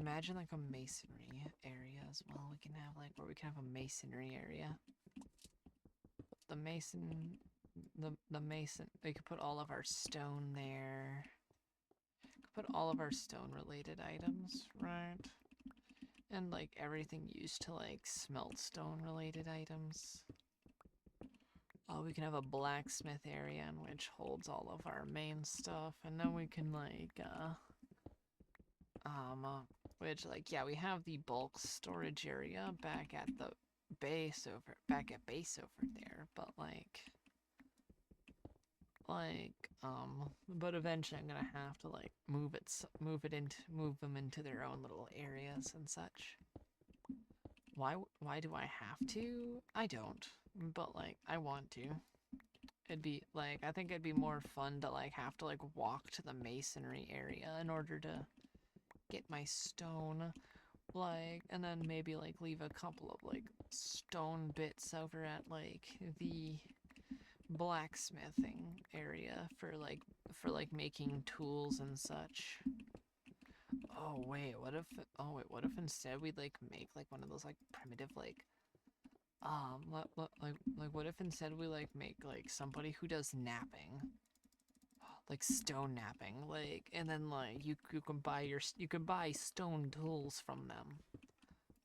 imagine like a masonry area as well. We can have like where we can have a masonry area. The mason, the mason. We could put all of our stone there. Put all of our stone related items, right? And like everything used to like smelt stone related items. We can have a blacksmith area in which holds all of our main stuff, and then we can we have the bulk storage area back at the back at base over there, but but eventually I'm gonna have to like move them into their own little areas and such. Why do I have to? I don't, but like I want to. It'd be like I think it'd be more fun to like have to like walk to the masonry area in order to get my stone, like, and then maybe like leave a couple of like stone bits over at like the blacksmithing area for like making tools and such. What if instead we'd like make like one of those like primitive what if instead we like make like somebody who does napping, like stone napping, like, and then like you can buy stone tools from them.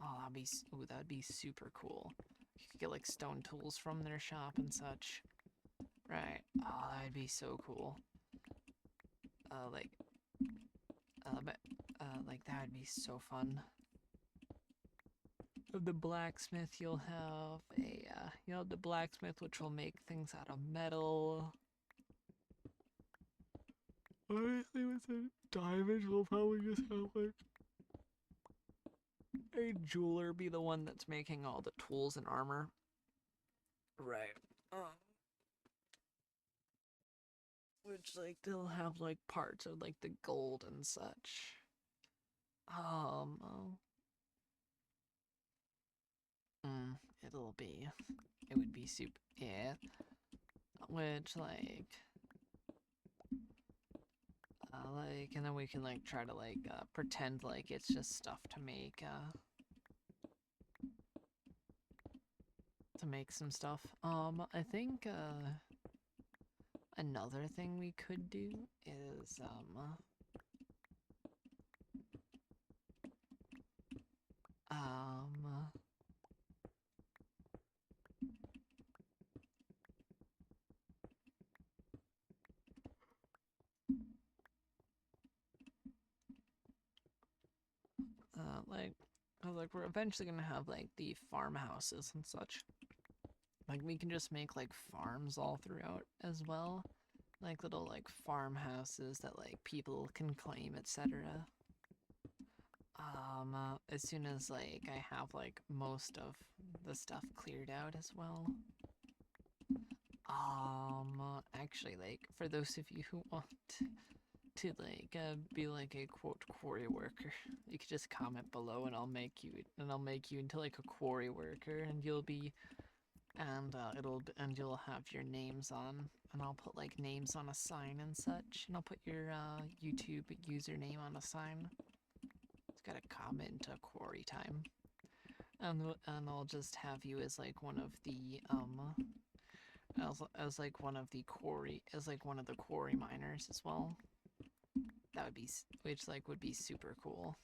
Oh, that'd be super cool. You could get like stone tools from their shop and such. Right. Oh, that'd be so cool. Uh, like, but, like that would be so fun. Of the blacksmith, you'll have the blacksmith, which will make things out of metal. Honestly, with the diamonds, we'll probably just have like a jeweler be the one that's making all the tools and armor. Right. Which like they'll have like parts of like the gold and such. Um, mm, it'll be, it would be super, yeah. Which like, and then we can like try to like pretend like it's just stuff to make some stuff. I think another thing we could do is um like, like we're eventually gonna have like the farmhouses and such. Like we can just make like farms all throughout as well, like little like farmhouses that like people can claim, etc. As soon as like I have like most of the stuff cleared out as well. Actually, like for those of you who want to like be like a quote quarry worker, you could just comment below, and I'll make you into like a quarry worker, and you'll be and you'll have your names on, and I'll put like names on a sign and such, and I'll put your YouTube username on a sign. It's got a comment to quarry time, and I'll just have you as like one of the as like one of the quarry as like one of the quarry miners as well. That would be which like would be super cool.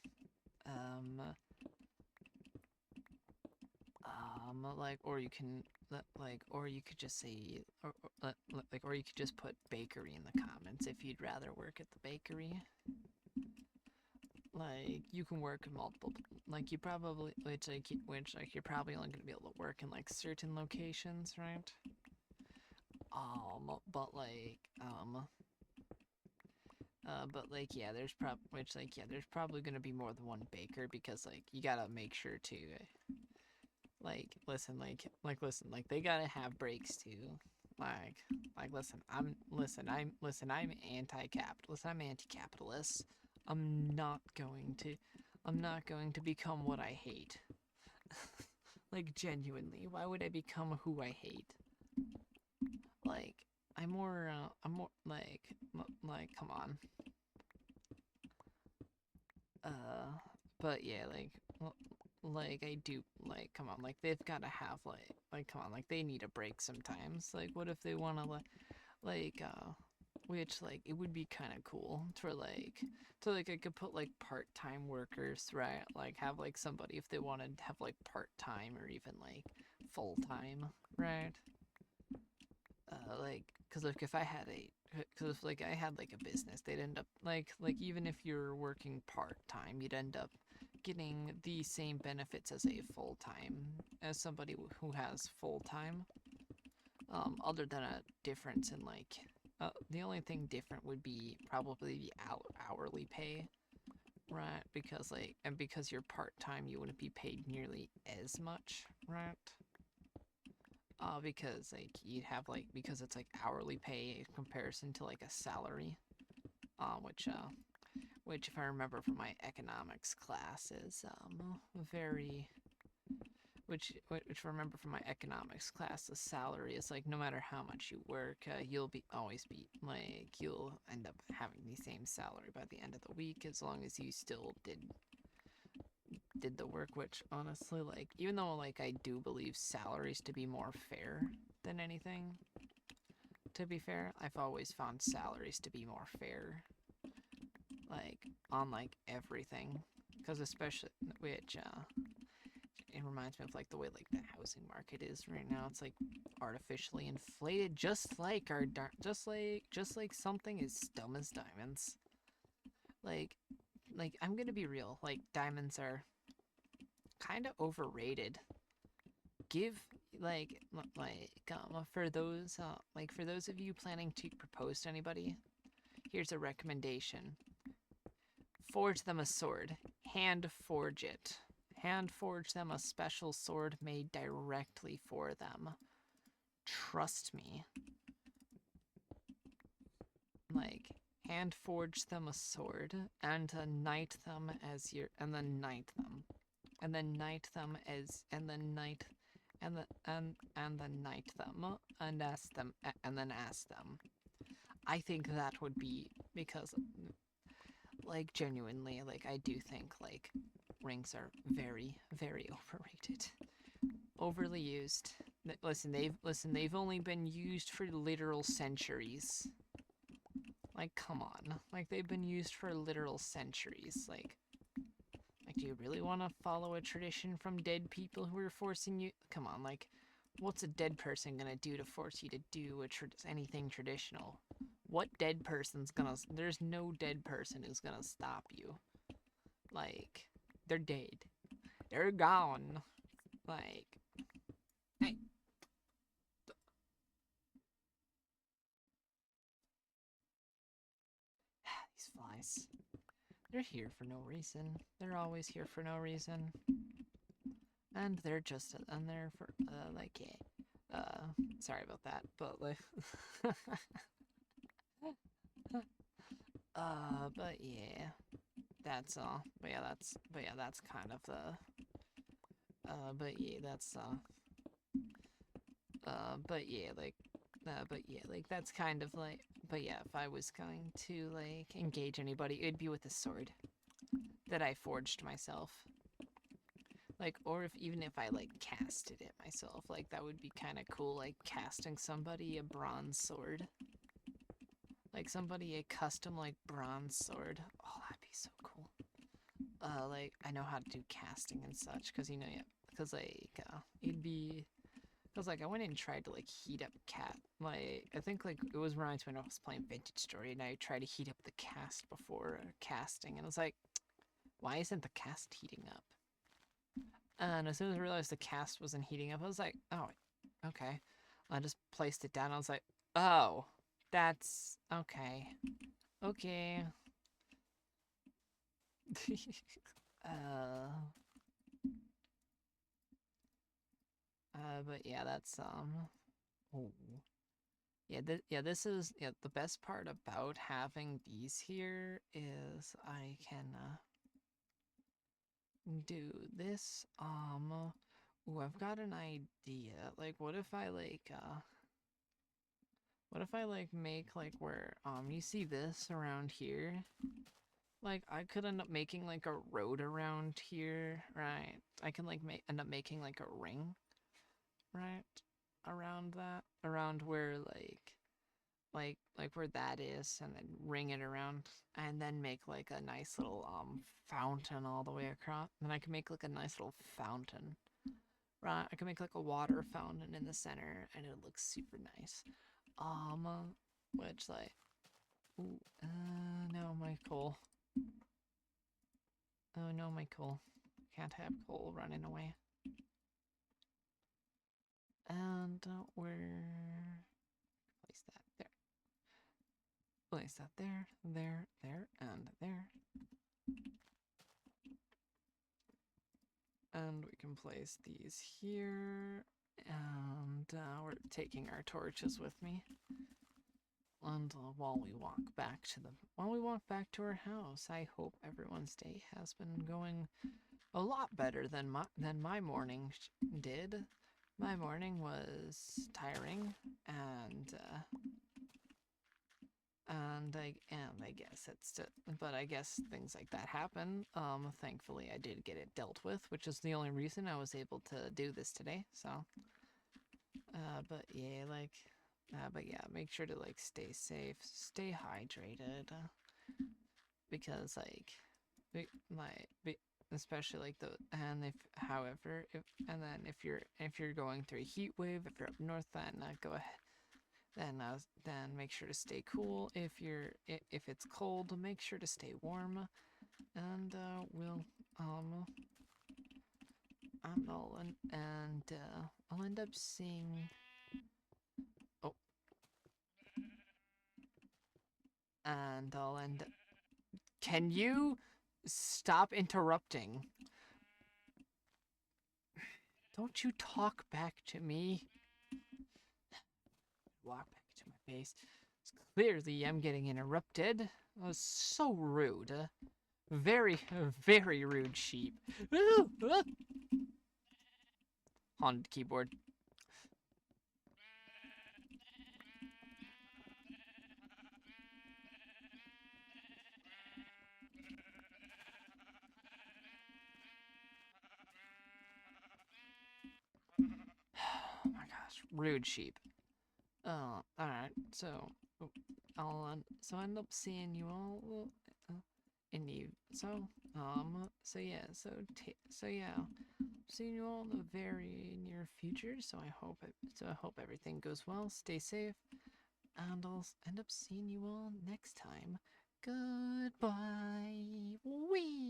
Um, like or you can like or you could just say or you could just put bakery in the comments if you'd rather work at the bakery. Like you can work in multiple, like you probably which like you're probably only gonna be able to work in like certain locations, right? But like yeah, there's probably gonna be more than one baker because like you gotta make sure to listen, like they gotta have breaks too. Like I'm anti-capitalist. I'm anti-capitalist. I'm not going to I'm not going to become what I hate. Like genuinely, why would I become who I hate? Like I'm more like come on. Uh but yeah, like I do like come on, like they've got to have like come on, like they need a break sometimes. Like what if they want to like which like it would be kind of cool to like I could put like part-time workers, right? Like have like somebody if they wanted to have like part-time or even like full-time, right? Like because like if I had a because if like I had like a business, they'd end up like even if you're working part-time, you'd end up getting the same benefits as a full-time as somebody who has full-time. Other than a difference in like the only thing different would be probably the hourly pay, right? Because like and because you're part-time, you wouldn't be paid nearly as much, right? Because like you'd have like because it's like hourly pay in comparison to like a salary, which which if I remember from my economics class is very which if I remember from my economics class, the salary is like no matter how much you work, you'll be always be like you'll end up having the same salary by the end of the week as long as you still did the work. Which honestly, like even though like I do believe salaries to be more fair than anything, to be fair, I've always found salaries to be more fair, like on like everything, because especially which it reminds me of like the way like the housing market is right now. It's like artificially inflated, just like just like something as dumb as diamonds. Like I'm gonna be real. Like diamonds are kind of overrated. Give for those of you planning to propose to anybody, here's a recommendation. Forge them a sword. Hand forge it. Hand forge them a special sword made directly for them. Trust me. Like, hand forge them a sword and knight them as your, and then knight them. And then knight them as, and then knight, and then knight them and ask them, and then ask them. I think that would be, because like genuinely, like I do think like rings are very, very overrated, overly used. They've only been used for literal centuries. Like, come on, like they've been used for literal centuries. Like, do you really want to follow a tradition from dead people who are forcing you? Come on, like, what's a dead person gonna do to force you to do anything traditional? What dead person's gonna? There's no dead person who's gonna stop you. Like, they're dead. They're gone. Like, hey. These flies. They're here for no reason. They're always here for no reason. And they're just, and they're for, like, yeah. Sorry about that, but like, but yeah, that's that's kind of the, but yeah, like, that's kind of like, but yeah, if I was going to like engage anybody, it'd be with a sword that I forged myself. Like, or even if I like casted it myself, like that would be kind of cool, like casting somebody a bronze sword. Like somebody a custom like bronze sword. Oh, that'd be so cool. Like I know how to do casting and such, cause you know, yeah, cause like it'd be, cause like I went and tried to like heat up like I think like it was reminds me when I was playing Vintage Story and I tried to heat up the cast before casting, and I was like, why isn't the cast heating up? And as soon as I realized the cast wasn't heating up, I was like, oh, okay. I just placed it down. I was like, oh, that's okay. Okay. uh, but yeah, that's, oh. Yeah, this is, yeah, the best part about having these here is I can, do this, ooh, I've got an idea. Like, what if I, like, make, like, where, you see this around here? Like, I could end up making, like, a road around here, right? I can, like, end up making, like, a ring, right? Around that, around where, like where that is, and then ring it around, and then make, like, a nice little, fountain all the way across. Then I can make, like, a nice little fountain, right? I can make, like, a water fountain in the center, and it looks super nice. Which, like, ooh, no, my coal. Oh no, my coal. Can't have coal running away. And where? Place that there. Place that there, there, there, and there. And we can place these here. And we're taking our torches with me. And while we walk back to our house, I hope everyone's day has been going a lot better than my morning did. My morning was tiring, and I guess but I guess things like that happen. Thankfully I did get it dealt with, which is the only reason I was able to do this today. So, but yeah, make sure to like stay safe, stay hydrated, because especially like if you're going through a heat wave, if you're up north, then go ahead. Then make sure to stay cool. If it's cold, make sure to stay warm. And I'll end up seeing. Oh, and I'll end. Can you stop interrupting? Don't you talk back to me. Walk back to my base. Clearly, I'm getting interrupted. That was so rude. Very, very rude sheep. Haunted keyboard. Oh my gosh, rude sheep. Oh, alright, so so I end up seeing you all in the so yeah, seeing you all in the very near future. So I hope everything goes well. Stay safe, and I'll end up seeing you all next time. Goodbye. Wee.